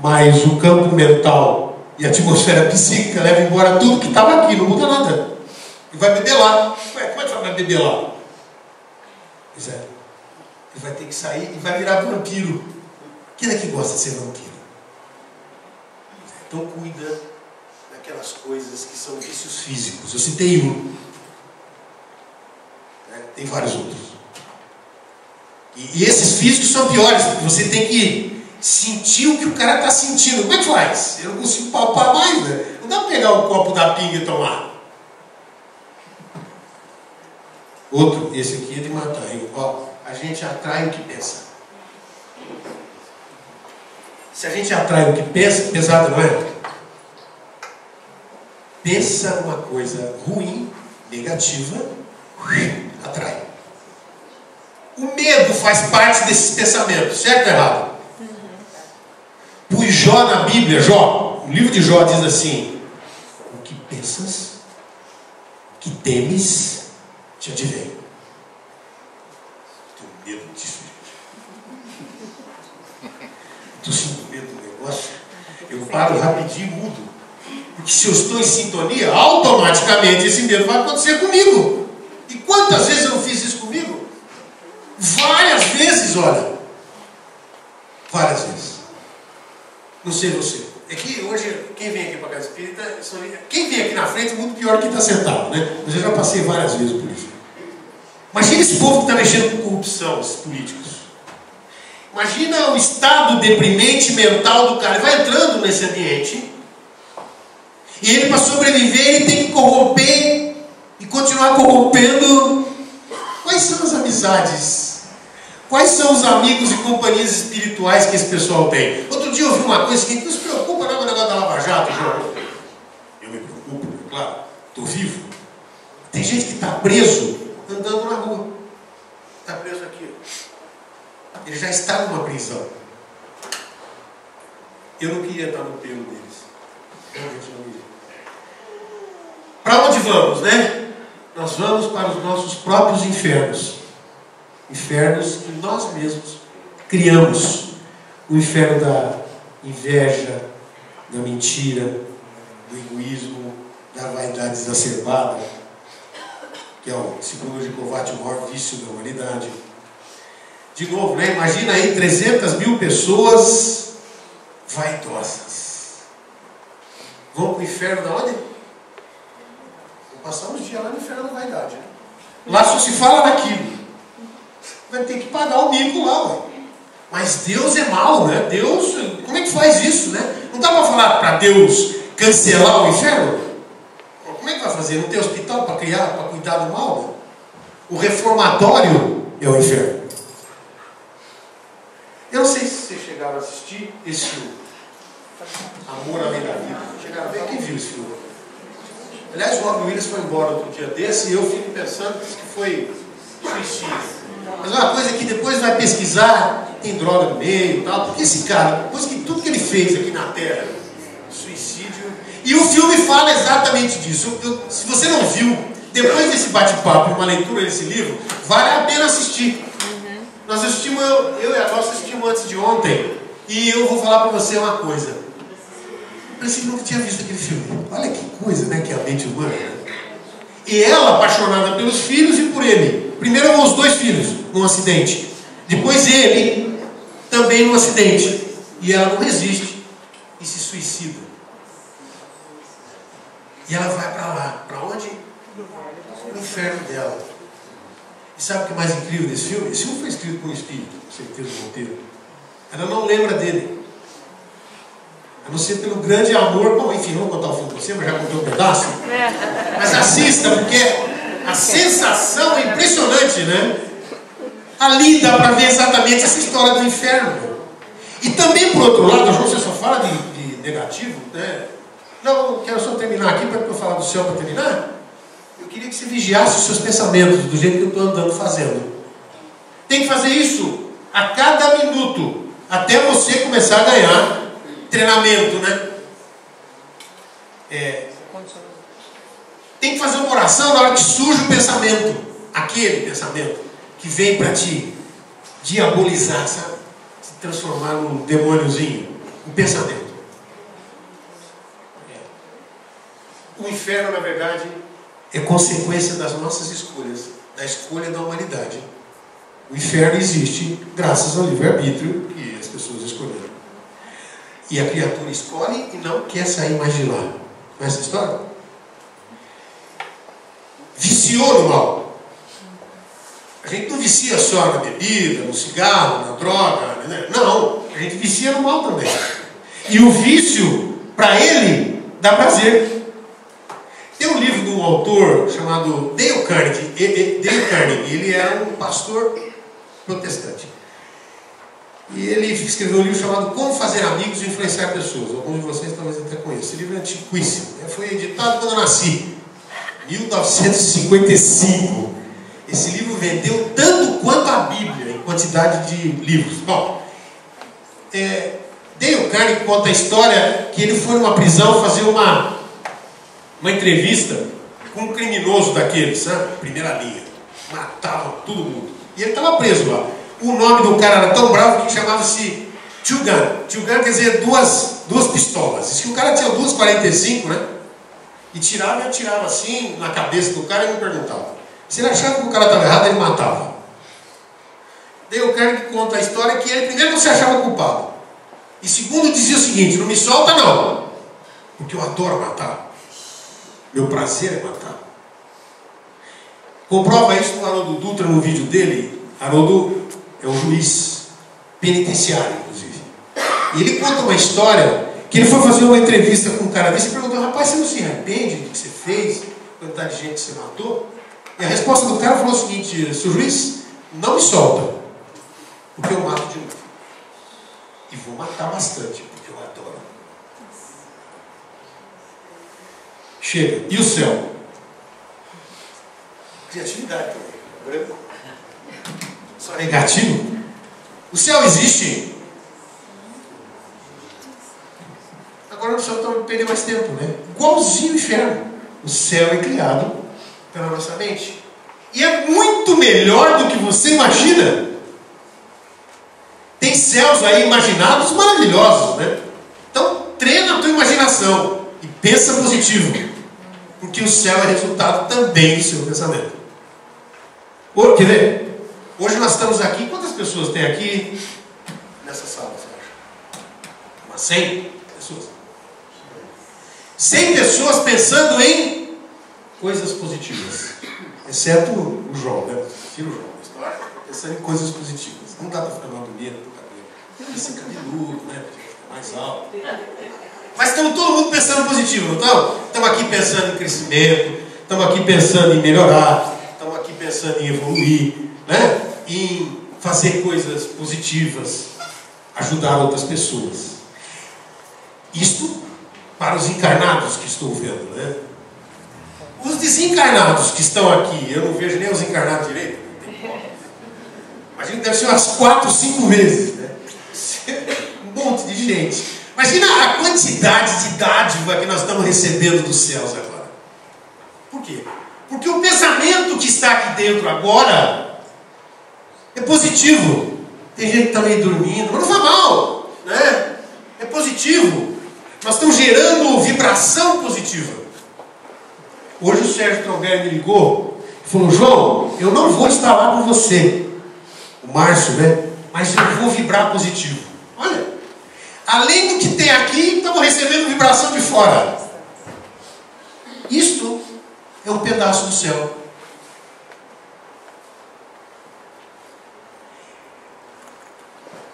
mas o campo mental e a atmosfera psíquica leva embora tudo que estava aqui, não muda nada. E vai beber lá. Ué, como é que vai beber lá? Pois é, ele vai ter que sair e vai virar vampiro. Quem é que gosta de ser vampiro? Então cuida daquelas coisas que são vícios físicos. Eu citei um, tem vários outros. E esses físicos são piores, porque você tem que sentir o que o cara está sentindo. Como é que faz? Eu não consigo palpar mais, né? Não dá para pegar o copo da pinga e tomar. Outro, esse aqui é de matar. Ó, a gente atrai o que pensa. Se a gente atrai o que pensa, pesado, não é? Pensa uma coisa ruim, negativa, atrai. O medo faz parte desses pensamentos, certo ou errado? Pois Jó na Bíblia, Jó, o livro de Jó diz assim: o que pensas, o que temes, te advém. Tenho medo disso, gente. Estou sentindo medo do negócio. Eu paro rapidinho e mudo. Porque se eu estou em sintonia, automaticamente esse medo vai acontecer comigo. E quantas vezes eu não fiz isso comigo? Várias vezes, olha. Várias vezes. Não sei você. É que hoje, quem vem aqui para a casa espírita, quem vem aqui na frente é muito pior que quem está sentado, né? Mas eu já passei várias vezes por isso. Imagina esse povo que está mexendo com corrupção, esses políticos. Imagina o estado deprimente mental do cara. Ele vai entrando nesse ambiente e ele, para sobreviver, ele tem que corromper e continuar corrompendo. Quais são as amizades? Quais são os amigos e companhias espirituais que esse pessoal tem? Outro dia eu ouvi uma coisa que não se preocupa não com o negócio da Lava Jato, João. Eu me preocupo, claro, estou vivo. Tem gente que está preso andando na rua. Está preso aqui. Ele já está numa prisão. Eu não queria estar no pelo deles. Realmente não queria. Para onde vamos, né? Nós vamos para os nossos próprios infernos. Infernos que nós mesmos criamos. O inferno da inveja, da mentira, do egoísmo, da vaidade exacerbada, que é o, segundo Gicovati, o maior vício da humanidade. De novo, né? Imagina aí 300 mil pessoas vaidosas. Vão para o inferno da onde? Vão passar uns dias lá no inferno da vaidade. Né? Lá só se fala naquilo. Vai ter que pagar o mico lá, ué. Mas Deus é mau, né? Deus, como é que faz isso, né? Não dá para falar para Deus cancelar o inferno? Como é que vai fazer? Não tem hospital para criar, para cuidar do mal? Né? O reformatório é o inferno. Eu não sei se vocês chegaram a assistir esse filme, Amor Além da Vida. Chegaram a ver? Quem viu esse filme? Aliás, o Robin Williams foi embora outro dia desse e eu fico pensando que foi suicídio. Mas uma coisa que depois vai pesquisar, tem droga no meio e tal, porque esse cara, depois que tudo que ele fez aqui na Terra, suicídio, e o filme fala exatamente disso. Se você não viu, depois desse bate-papo e uma leitura desse livro, vale a pena assistir. Nós assistimos, eu e a Nossa assistimos antes de ontem, e eu vou falar para você uma coisa. Parecia que nunca tinha visto aquele filme. Olha que coisa, né, que é a mente humana. E ela apaixonada pelos filhos e por ele. Primeiro os dois filhos, num acidente. Depois ele, também num acidente. E ela não resiste e se suicida. E ela vai para lá. Para onde? No inferno dela. E sabe o que é mais incrível desse filme? Esse filme foi escrito por um espírito, com certeza, do roteiro. Ela não lembra dele. A não ser pelo grande amor. Bom, enfim, não vou contar o filme para você, mas já contei um pedaço. Mas assista, porque a sensação é impressionante, né? Ali dá para ver exatamente essa história do inferno. E também, por outro lado, você só fala de negativo, né? Não, eu quero só terminar aqui, para eu falar do céu para terminar. Eu queria que você vigiasse os seus pensamentos, do jeito que eu estou andando fazendo. Tem que fazer isso a cada minuto, até você começar a ganhar treinamento, né? Tem que fazer uma oração na hora que surge o pensamento, aquele pensamento que vem para te diabolizar, sabe? Se transformar num demôniozinho, um pensamento. O inferno, na verdade, é consequência das nossas escolhas, da escolha da humanidade. O inferno existe graças ao livre-arbítrio que as pessoas escolheram. E a criatura escolhe e não quer sair mais de lá. Não é essa história? Viciou no mal. A gente não vicia só na bebida, no cigarro, na droga, né? Não, a gente vicia no mal também. E o vício, para ele, dá prazer. Tem um livro de um autor chamado Dale Carnegie. Dale Carnegie, ele era um pastor protestante. E ele escreveu um livro chamado Como Fazer Amigos e Influenciar Pessoas. Alguns de vocês talvez até conheçam. Esse livro é antiquíssimo. Foi editado quando eu nasci, 1955. Esse livro vendeu tanto quanto a Bíblia, em quantidade de livros. Bom, Dale Carnegie conta a história que ele foi numa prisão fazer uma entrevista com um criminoso daqueles, sabe? Primeira linha. Matava todo mundo. E ele estava preso lá. O nome do cara era tão bravo que chamava-se Two Gun. Two Gun quer dizer duas pistolas. Diz que o cara tinha 2,45, né? E tirava e atirava assim na cabeça do cara e não perguntava. Se ele achava que o cara estava errado, ele matava. Daí o cara que conta a história que ele primeiro não se achava culpado. E segundo dizia o seguinte: não me solta não, porque eu adoro matar. Meu prazer é matar. Comprova isso com o Haroldo Dutra no vídeo dele. Haroldo é um juiz penitenciário, inclusive. E ele conta uma história que ele foi fazer uma entrevista com um cara desse e perguntou: rapaz, você não se arrepende do que você fez? Quantidade de gente que você matou? E a resposta do cara falou o seguinte: seu juiz, não me solta, porque eu mato de novo. E vou matar bastante, porque eu adoro. Chega. E o céu? Criatividade também. Só negativo? O céu existe. Agora o céu está perdendo mais tempo, né? Igualzinho o inferno. O céu é criado pela nossa mente. E é muito melhor do que você imagina. Tem céus aí imaginados maravilhosos, né? Então treina a tua imaginação e pensa positivo. Porque o céu é resultado também do seu pensamento. Quer ver? Hoje nós estamos aqui. Quantas pessoas tem aqui nessa sala, você acha? Umas 100 pessoas. 100 pessoas pensando em coisas positivas. Exceto o João, né? Tira o João. Pensando em coisas positivas. Não dá para ficar mais bonito do cabelo. Tem ser cabeludo, né? Ficar mais alto. Mas estamos todo mundo pensando positivo, não estamos? Estamos aqui pensando em crescimento, estamos aqui pensando em melhorar, estamos aqui pensando em evoluir, né? Em fazer coisas positivas, ajudar outras pessoas. Isto para os encarnados que estou vendo, né? Os desencarnados que estão aqui, eu não vejo nem os encarnados direito. Imagina que deve ser umas 4, 5 vezes, né? Um monte de gente. Imagina a quantidade de dádiva que nós estamos recebendo dos céus agora. Por quê? Porque o dentro agora, é positivo. Tem gente que está meio dormindo, mas não faz mal, né? É positivo. Nós estamos gerando vibração positiva. Hoje o Sérgio Tromberg me ligou e falou: João, eu não vou estar lá com você, o Márcio, né? Mas eu vou vibrar positivo. Olha, além do que tem aqui, estamos recebendo vibração de fora. Isto é um pedaço do céu.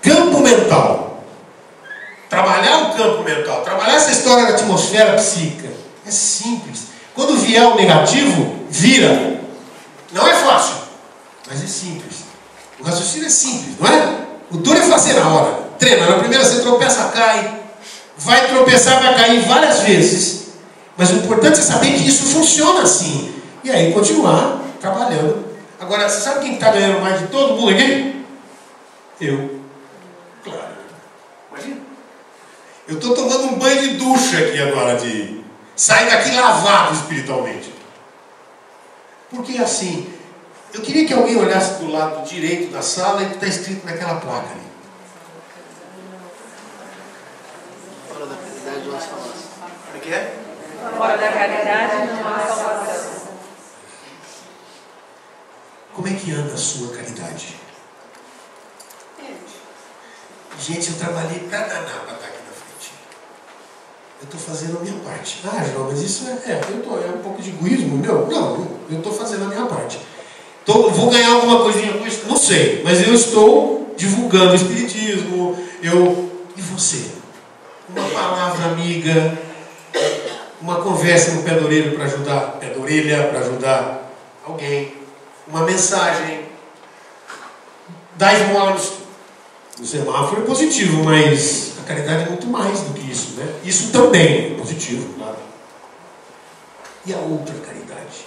Campo mental. Trabalhar o campo mental, trabalhar essa história da atmosfera psíquica, é simples. Quando vier o negativo, vira. Não é fácil, mas é simples. O raciocínio é simples, não é? O duro é fazer na hora. Treina, na primeira você tropeça, cai. Vai tropeçar, vai cair várias vezes. Mas o importante é saber que isso funciona assim. E aí continuar trabalhando. Agora, você sabe quem está ganhando mais de todo mundo aqui? Eu. Claro. Imagina. Eu estou tomando um banho de ducha aqui agora, de sair daqui lavado espiritualmente. Porque assim, eu queria que alguém olhasse do lado direito da sala e está escrito naquela placa ali. Fora da caridade não há salvação. Como é que é? Fora da caridade não há salvação. Como é que anda a sua caridade? Gente, eu trabalhei pra danar para estar aqui na frente. Eu estou fazendo a minha parte. Ah, João, mas isso é um pouco de egoísmo meu? Não, eu estou fazendo a minha parte. Vou ganhar alguma coisinha com isso? Não sei, mas eu estou divulgando o espiritismo. E você? Uma palavra amiga, uma conversa no pé da orelha para ajudar, pé da orelha para ajudar alguém, uma mensagem, dar esmola no semáforo é positivo, mas a caridade é muito mais do que isso, né? Isso também é positivo, claro. E a outra caridade?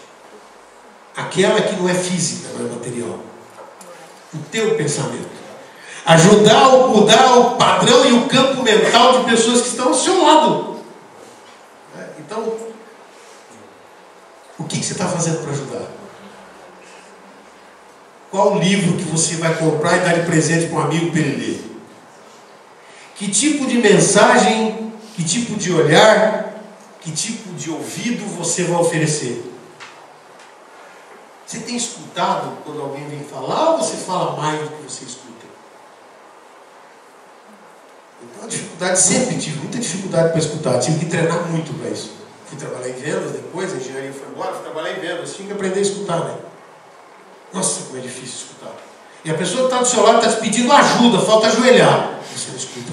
Aquela que não é física, não é material. O teu pensamento. Ajudar a mudar o padrão e o campo mental de pessoas que estão ao seu lado. Então, o que você está fazendo para ajudar? Qual o livro que você vai comprar e dar de presente para um amigo para ele ler? Que tipo de mensagem, que tipo de olhar, que tipo de ouvido você vai oferecer? Você tem escutado quando alguém vem falar ou você fala mais do que você escuta? Então a dificuldade, sempre tive muita dificuldade para escutar, tive que treinar muito para isso. Fui trabalhar em vendas depois, a engenharia foi embora, fui trabalhar em vendas, tinha que aprender a escutar, né? Nossa, como é difícil escutar. E a pessoa que está do seu lado está te pedindo ajuda, falta ajoelhar. Você não escuta.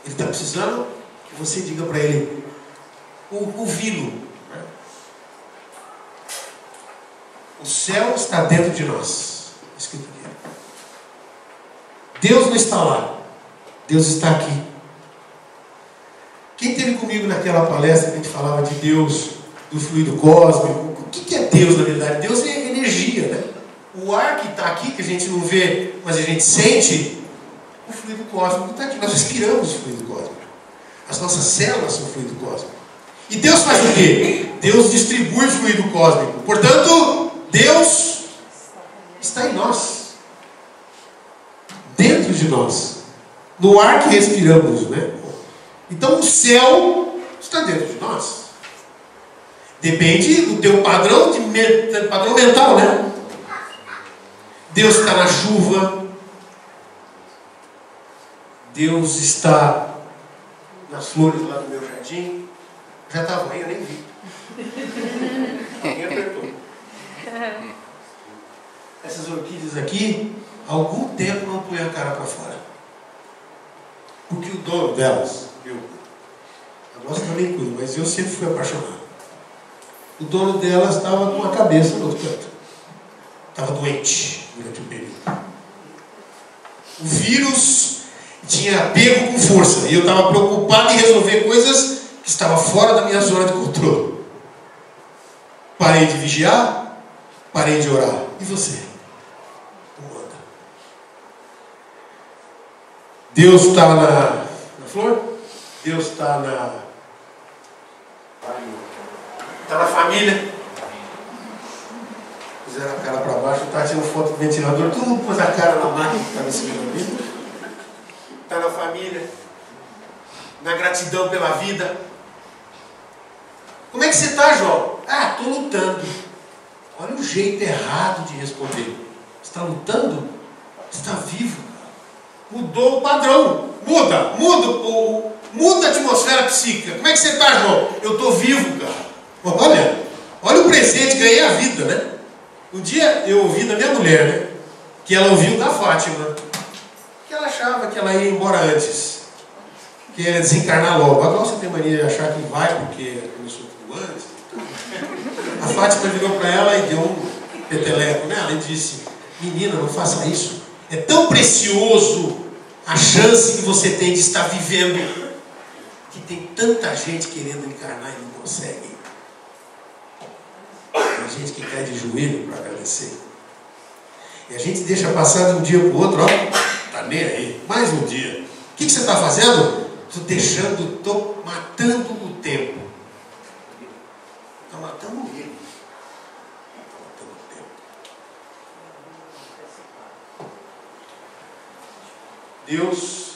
Ele está precisando que você diga para ele, ouvi-lo. Né? O céu está dentro de nós. Escrito aqui. Deus não está lá. Deus está aqui. Quem esteve comigo naquela palestra que a gente falava de Deus, do fluido cósmico? O que é Deus na verdade? Deus é energia, né? O ar que está aqui, que a gente não vê, mas a gente sente, o fluido cósmico está aqui. Nós respiramos o fluido cósmico. As nossas células são fluido cósmico. E Deus faz o quê? Deus distribui fluido cósmico. Portanto, Deus está em nós. Dentro de nós. No ar que respiramos, né? Então o céu está dentro de nós. Depende do teu padrão padrão mental, né? Deus está na chuva. Deus está nas flores lá do meu jardim. Já estava aí, eu nem vi. Alguém apertou. Essas orquídeas aqui, há algum tempo não põe a cara para fora. Porque o dono delas, a nossa também cuida, mas eu sempre fui apaixonado. O dono delas estava com a cabeça no outro canto. Estava doente durante o período. O vírus tinha pego com força. E eu estava preocupado em resolver coisas que estavam fora da minha zona de controle. Parei de vigiar, parei de orar. E você? Como anda? Deus está na flor? Deus está na família? Puseram a cara para baixo, eu estava tirando foto do ventilador, todo mundo pôs a cara na máquina que estava em cima da vida. Está na família, na gratidão pela vida. Como é que você está, Jó? Ah, estou lutando. Olha o jeito errado de responder. Você está lutando? Você está vivo. Mudou o padrão. Muda a atmosfera psíquica. Como é que você está, Jó? Eu estou vivo, cara. Olha o presente, ganhei a vida, né? Um dia eu ouvi da minha mulher, né? Que ela ouviu da Fátima. Que ela achava que ela ia embora antes. Que ia desencarnar logo. Agora você tem mania de achar que vai porque começou tudo antes. A Fátima virou para ela e deu um peteleco nela e disse: menina, não faça isso. É tão precioso a chance que você tem de estar vivendo, que tem tanta gente querendo encarnar e não consegue. Tem gente que cai de joelho para agradecer. E a gente deixa passar de um dia para o outro, ó, tá nem aí, mais um dia. O que você está fazendo? Estou matando o tempo. Está matando ele. Está matando o tempo. Deus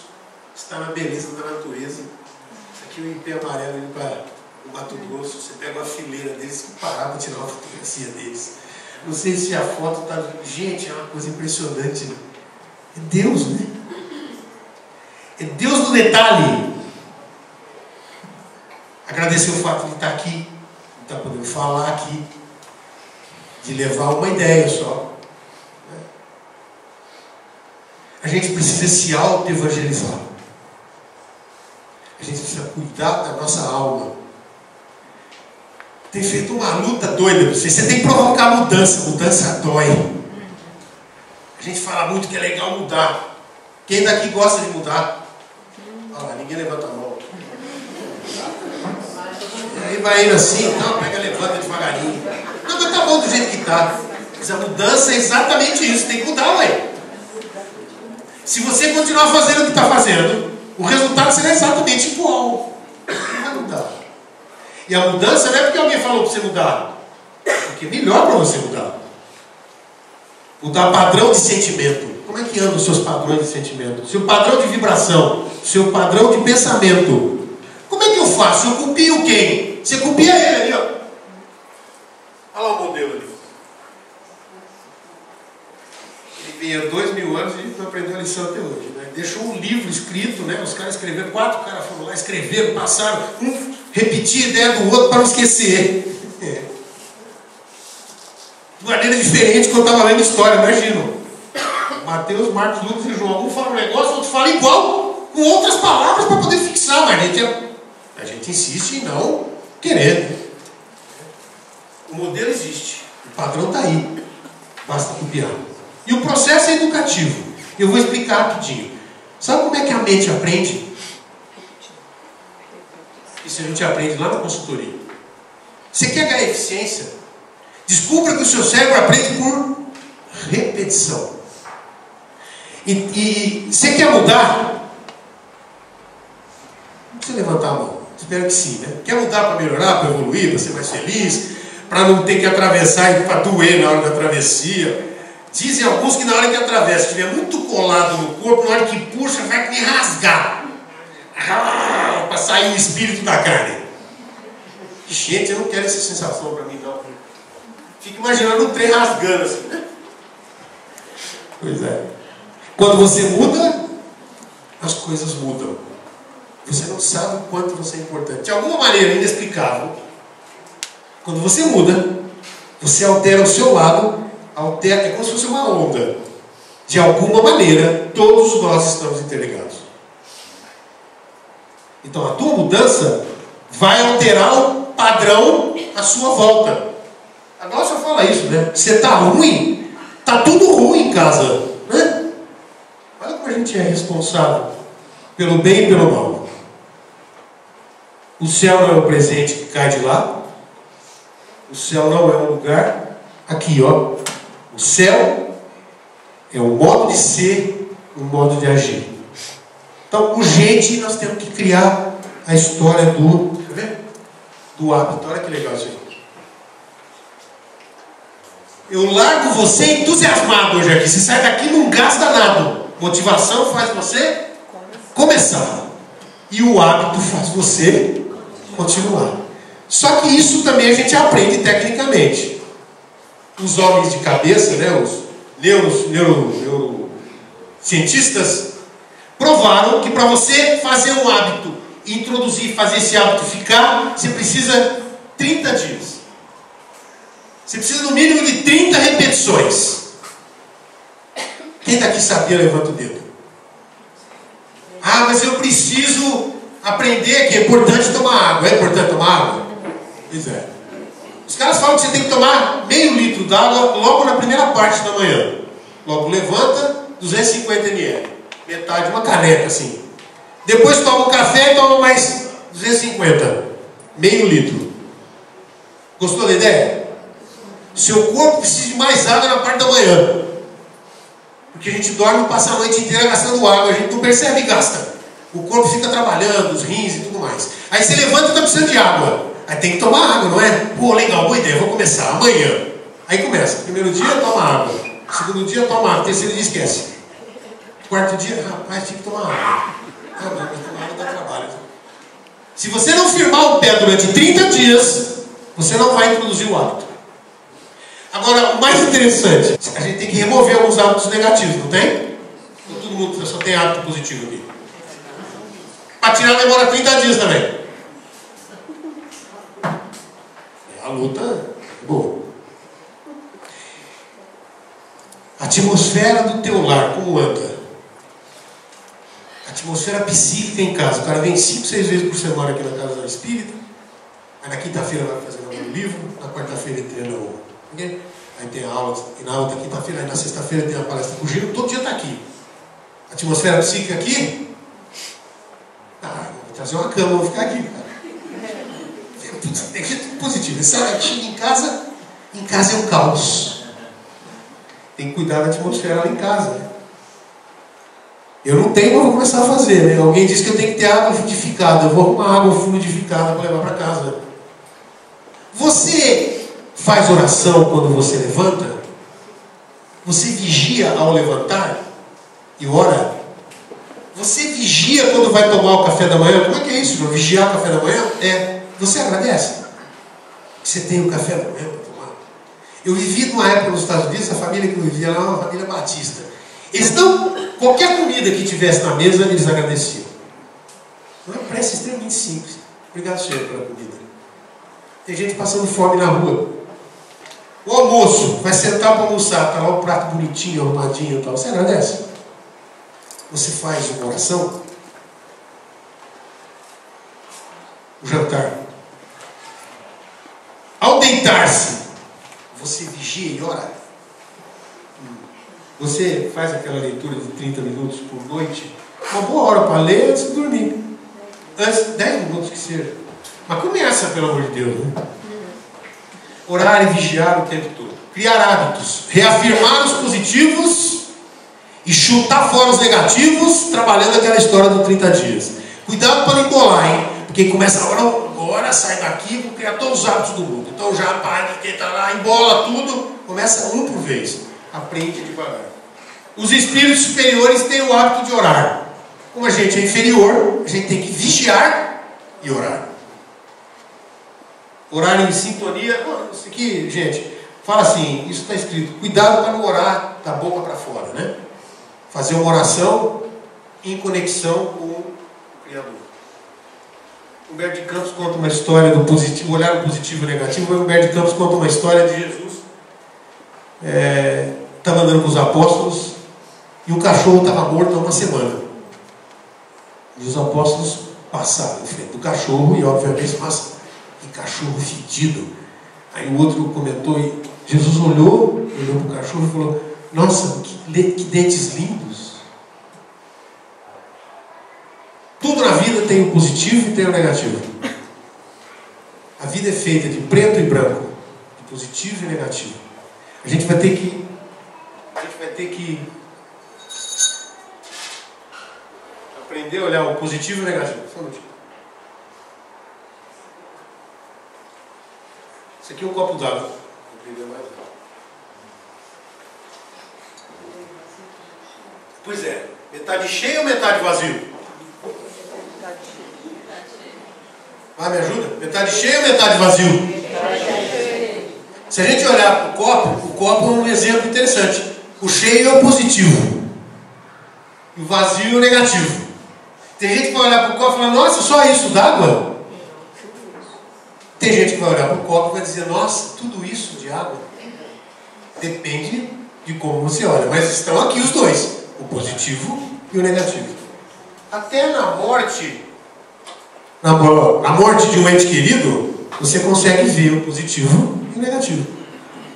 está na beleza da natureza. Isso aqui é o IP amarelo indo para o Mato Grosso. Você pega uma fileira deles e parar para tirar uma fotografia deles. Não sei se a foto está... Gente, é uma coisa impressionante. É Deus, né? É Deus no detalhe. Agradecer o fato de estar aqui, de estar podendo falar aqui, de levar uma ideia só. A gente precisa se auto-evangelizar. A gente precisa cuidar da nossa alma. Tem feito uma luta doida para você. Você tem que provocar mudança. Mudança dói. A gente fala muito que é legal mudar. Quem daqui gosta de mudar? Olha lá, ninguém levanta a mão. E aí vai indo assim, não, pega, levanta devagarinho. Não, mas tá bom do jeito que tá. Mas a mudança é exatamente isso. Tem que mudar, ué. Se você continuar fazendo o que está fazendo, o resultado será exatamente igual. Não vai mudar. E a mudança não é porque alguém falou para você mudar. É porque é melhor para você mudar. Mudar padrão de sentimento. Como é que andam os seus padrões de sentimento? Seu padrão de vibração. Seu padrão de pensamento. Como é que eu faço? Eu copio quem? Você copia ele ali, ó. Olha lá o modelo ali. Ele veio 2000 anos e não aprendeu a lição até hoje, né? Deixou um livro escrito, né? Os caras escreveram, 4 caras foram lá, escreveram, passaram, um repetia a ideia do outro para não esquecer. De maneira diferente quando eu estava lendo história, imagina. Mateus, Marcos, Lucas e João. Um fala um negócio, o outro fala igual, com outras palavras para poder fixar, mas a gente insiste em não querer. O modelo existe, o padrão está aí, basta copiar. E o processo é educativo. Eu vou explicar rapidinho. Sabe como é que a mente aprende? Isso a gente aprende lá na consultoria. Você quer ganhar eficiência? Descubra que o seu cérebro aprende por repetição. E você quer mudar? Não precisa levantar a mão. Espero que sim, né? Quer mudar para melhorar, para evoluir, para ser mais feliz, para não ter que atravessar e para doer na hora da travessia. Dizem alguns que na hora que atravessa, se estiver muito colado no corpo, na hora que puxa, vai me rasgar. Para sair o espírito da carne. Gente, eu não quero essa sensação para mim, não. Fico imaginando um trem rasgando assim, né? Pois é. Quando você muda, as coisas mudam. Você não sabe o quanto você é importante. De alguma maneira inexplicável, quando você muda, você altera o seu lado. É como se fosse uma onda. De alguma maneira, todos nós estamos interligados. Então a tua mudança vai alterar o padrão à sua volta. A nossa fala isso, né? Você está ruim? Está tudo ruim em casa, né? Olha como a gente é responsável pelo bem e pelo mal. O céu não é um presente que cai de lá. O céu não é um lugar. Aqui, ó. O céu é um modo de ser, um modo de agir. Então, urgente, nós temos que criar a história do... Quer ver? Do hábito. Olha que legal isso aí. Eu largo você entusiasmado hoje aqui. Você sai daqui num gás danado. Motivação faz você começar. E o hábito faz você continuar. Só que isso também a gente aprende tecnicamente. Os homens de cabeça, né, os neurocientistas, provaram que para você fazer um hábito, introduzir, fazer esse hábito ficar, você precisa 30 dias. Você precisa no mínimo de 30 repetições. Quem daqui sabia, levanta o dedo. Ah, mas eu preciso aprender que é importante tomar água. É importante tomar água? Pois é. Os caras falam que você tem que tomar meio litro d'água logo na primeira parte da manhã. Logo levanta, 250 ml. Metade de uma caneca assim. Depois toma um café e toma mais 250. Meio litro. Gostou da ideia? Seu corpo precisa de mais água na parte da manhã. Porque a gente dorme e passa a noite inteira gastando água. A gente não percebe e gasta. O corpo fica trabalhando, os rins e tudo mais. Aí você levanta e está precisando de água. Aí tem que tomar água, não é? Pô, legal, boa ideia, vou começar amanhã. Aí começa. Primeiro dia, toma água. Segundo dia, toma água. Terceiro dia, esquece. Quarto dia, rapaz, tinha que tomar água. Ah, mas tomar água dá trabalho. Se você não firmar o pé durante 30 dias, você não vai introduzir o hábito. Agora, o mais interessante, a gente tem que remover alguns hábitos negativos, não tem? Todo mundo só tem hábito positivo aqui. Para tirar demora 30 dias também. A luta é boa. A atmosfera do teu lar, como anda? A atmosfera psíquica em casa. O cara vem 5, 6 vezes por semana aqui na casa da espírita. Aí na quinta-feira vai fazer um livro. Na quarta-feira ele treina o... Aí tem a aula, e na outra quinta-feira, aí na sexta-feira tem a palestra com o Giro, todo dia está aqui. A atmosfera psíquica aqui, vou trazer uma cama, vou ficar aqui, cara. Tem que ser tudo positivo. Você sai daqui em casa é um caos. Tem que cuidar da atmosfera lá em casa. Né? Eu não tenho, mas vou começar a fazer. Né? Alguém disse que eu tenho que ter água fluidificada. Eu vou arrumar água fluidificada para levar para casa. Você faz oração quando você levanta? Você vigia ao levantar e ora? Você vigia quando vai tomar o café da manhã? Como é que é isso? Vigiar o café da manhã? Você agradece que você tem o café da manhã para tomar. Eu vivi numa época nos Estados Unidos, a família que eu vivia lá era uma família batista. Eles não, qualquer comida que tivesse na mesa, eles agradeciam. Uma prece extremamente simples. Obrigado, Senhor, pela comida. Tem gente passando fome na rua. O almoço, vai sentar para almoçar, está lá um prato bonitinho, arrumadinho e tal. Você agradece? Você faz uma oração? O jantar. Ao deitar-se, você vigia e ora? Você faz aquela leitura de 30 minutos por noite? Uma boa hora para ler antes de dormir. Antes, 10 minutos que seja. Mas começa, pelo amor de Deus, né? Orar e vigiar o tempo todo. Criar hábitos. Reafirmar os positivos e chutar fora os negativos, trabalhando aquela história dos 30 dias. Cuidado para não embolar, hein? Porque começa agora sai daqui, vou criar todos os hábitos do mundo. Então já para quem está lá, embola tudo, começa um por vez. Aprende devagar. Os espíritos superiores têm o hábito de orar. Como a gente é inferior, a gente tem que vigiar e orar. Orar em sintonia. Isso aqui, gente, fala assim, isso está escrito, cuidado para não orar da boca para fora, né? Fazer uma oração em conexão com o Criador. Humberto de Campos conta uma história do positivo, olhar o positivo e o negativo. O Humberto de Campos conta uma história de Jesus. Estava andando com os apóstolos e o cachorro estava morto há uma semana. E os apóstolos passaram em frente do cachorro e obviamente passa. Que cachorro fedido. Aí o outro comentou e Jesus olhou para o cachorro e falou: nossa, que dentes lindos. Tudo na vida tem o positivo e tem o negativo. A vida é feita de preto e branco, de positivo e negativo. A gente vai ter que aprender a olhar o positivo e o negativo. Só um minutinho. Esse aqui é um copo d'água. Vou beber mais água. Pois é, metade cheio ou metade vazio? Vai, me ajuda? Metade cheio ou metade vazio? Se a gente olhar para o copo é um exemplo interessante. O cheio é o positivo. E o vazio é o negativo. Tem gente que vai olhar para o copo e falar, nossa, só isso d'água? Tem gente que vai olhar para o copo e vai dizer, nossa, tudo isso de água? Depende de como você olha. Mas estão aqui os dois, o positivo e o negativo. Até na morte de um ente querido, você consegue ver o positivo e o negativo.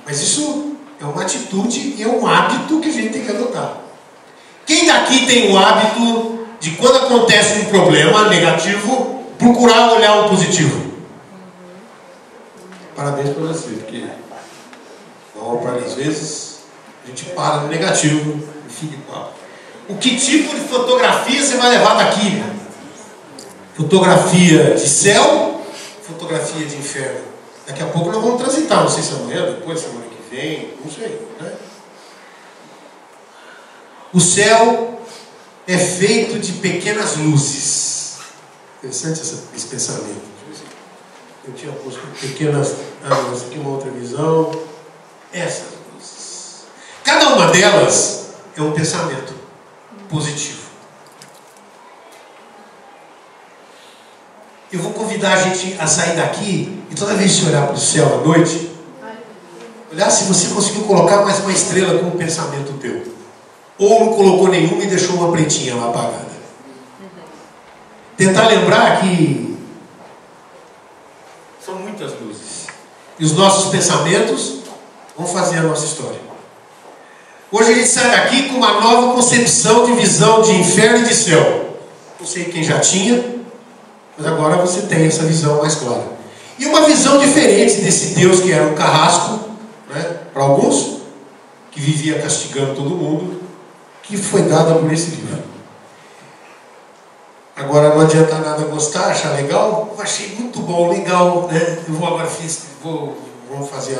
Mas isso é uma atitude e é um hábito que a gente tem que adotar. Quem daqui tem o hábito de, quando acontece um problema negativo, procurar olhar o positivo? Parabéns para você, porque às vezes a gente para no negativo e fica igual. O que tipo de fotografia você vai levar daqui? Fotografia de céu, fotografia de inferno. Daqui a pouco nós vamos transitar, não sei se amanhã, depois, semana que vem, não sei, né? O céu é feito de pequenas luzes. Interessante esse pensamento. Eu tinha posto pequenas... essa aqui é uma outra visão. Essas luzes. Cada uma delas é um pensamento positivo. Eu vou convidar a gente a sair daqui e toda vez que você olhar para o céu à noite, olhar se você conseguiu colocar mais uma estrela como pensamento teu. Ou não colocou nenhuma e deixou uma pretinha lá apagada. Tentar lembrar que são muitas luzes. E os nossos pensamentos vão fazer a nossa história. Hoje a gente sai daqui com uma nova concepção de visão de inferno e de céu. Não sei quem já tinha, mas agora você tem essa visão mais clara. E uma visão diferente desse Deus que era um carrasco, né, para alguns, que vivia castigando todo mundo, que foi dada por esse livro. Agora não adianta nada gostar, achar legal. Eu achei muito bom, legal, né? Eu vou agora vamos fazer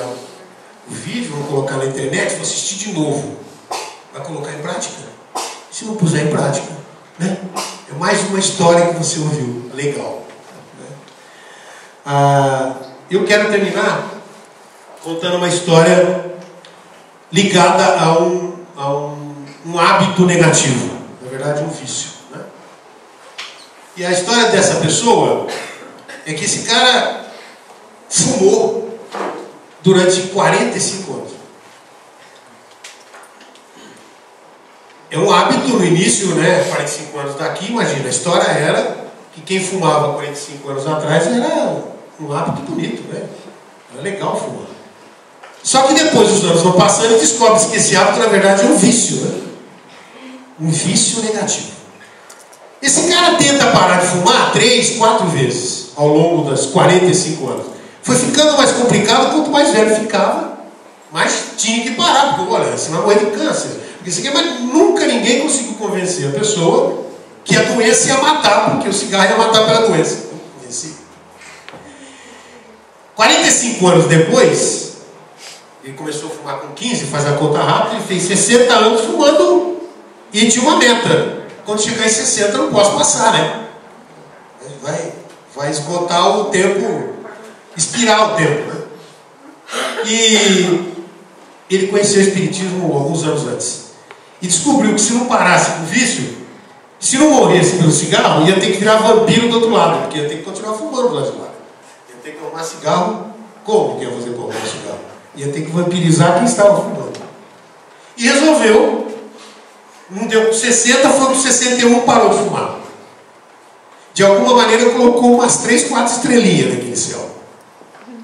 o vídeo, vamos colocar na internet, vou assistir de novo. Vai colocar em prática? Se não puser em prática, né? É mais uma história que você ouviu, legal. Né? Eu quero terminar contando uma história ligada a um hábito negativo, na verdade um vício. Né? E a história dessa pessoa é que esse cara fumou durante 45 anos. É um hábito no início, né? 45 anos daqui, imagina, a história era que quem fumava 45 anos atrás era um hábito bonito, né? Era legal fumar. Só que depois os anos vão passando e descobre que esse hábito na verdade é um vício, né? Um vício negativo. Esse cara tenta parar de fumar 3, 4 vezes ao longo das 45 anos. Foi ficando mais complicado, quanto mais velho ficava, mais tinha que parar, porque olha, você vai morrer de câncer. Mas nunca ninguém conseguiu convencer a pessoa que a doença ia matar, porque o cigarro ia matar pela doença. 45 anos depois, ele começou a fumar com 15, faz a conta rápida, ele fez 60 anos fumando e tinha uma meta. Quando chegar em 60 não posso passar, né? Vai esgotar o tempo, expirar o tempo, né? E ele conheceu o Espiritismo alguns anos antes. E descobriu que se não parasse com o vício, se não morresse pelo cigarro, ia ter que virar vampiro do outro lado, porque ia ter que continuar fumando lá de lá. Ia ter que arrumar cigarro. Como que ia fazer para arrumar cigarro? Ia ter que vampirizar quem estava fumando. E resolveu. Não deu com 60, foi com 61, parou de fumar. De alguma maneira colocou umas 3, 4 estrelinhas naquele céu.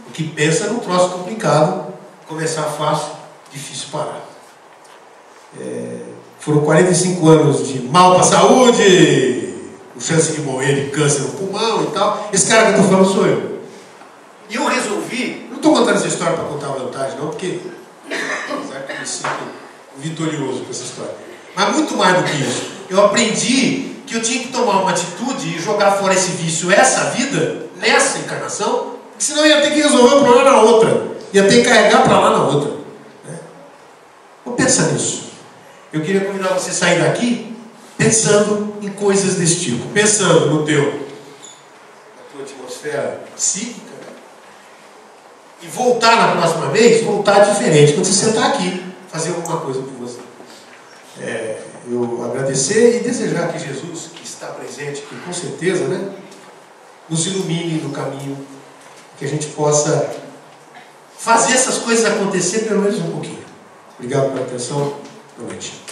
O que pensa num troço complicado, começar fácil, difícil parar. Foram 45 anos de mal para a saúde, com chance de morrer de câncer no pulmão e tal. Esse cara que eu estou falando sou eu. E eu resolvi, não estou contando essa história para contar vantagem não, porque apesar que eu me sinto vitorioso com essa história. Mas muito mais do que isso, eu aprendi que eu tinha que tomar uma atitude e jogar fora esse vício, essa vida, nessa encarnação, porque senão eu ia ter que resolver o problema na outra, ia ter que carregar para lá na outra. Né? Vou pensar nisso. Eu queria convidar você a sair daqui pensando em coisas desse tipo, pensando na tua atmosfera psíquica, né? E voltar na próxima vez, voltar diferente, quando você sentar aqui, fazer alguma coisa por você. Eu agradecer e desejar que Jesus, que está presente aqui, com certeza, né, nos ilumine no caminho, que a gente possa fazer essas coisas acontecer pelo menos um pouquinho. Obrigado pela atenção. Boa noite.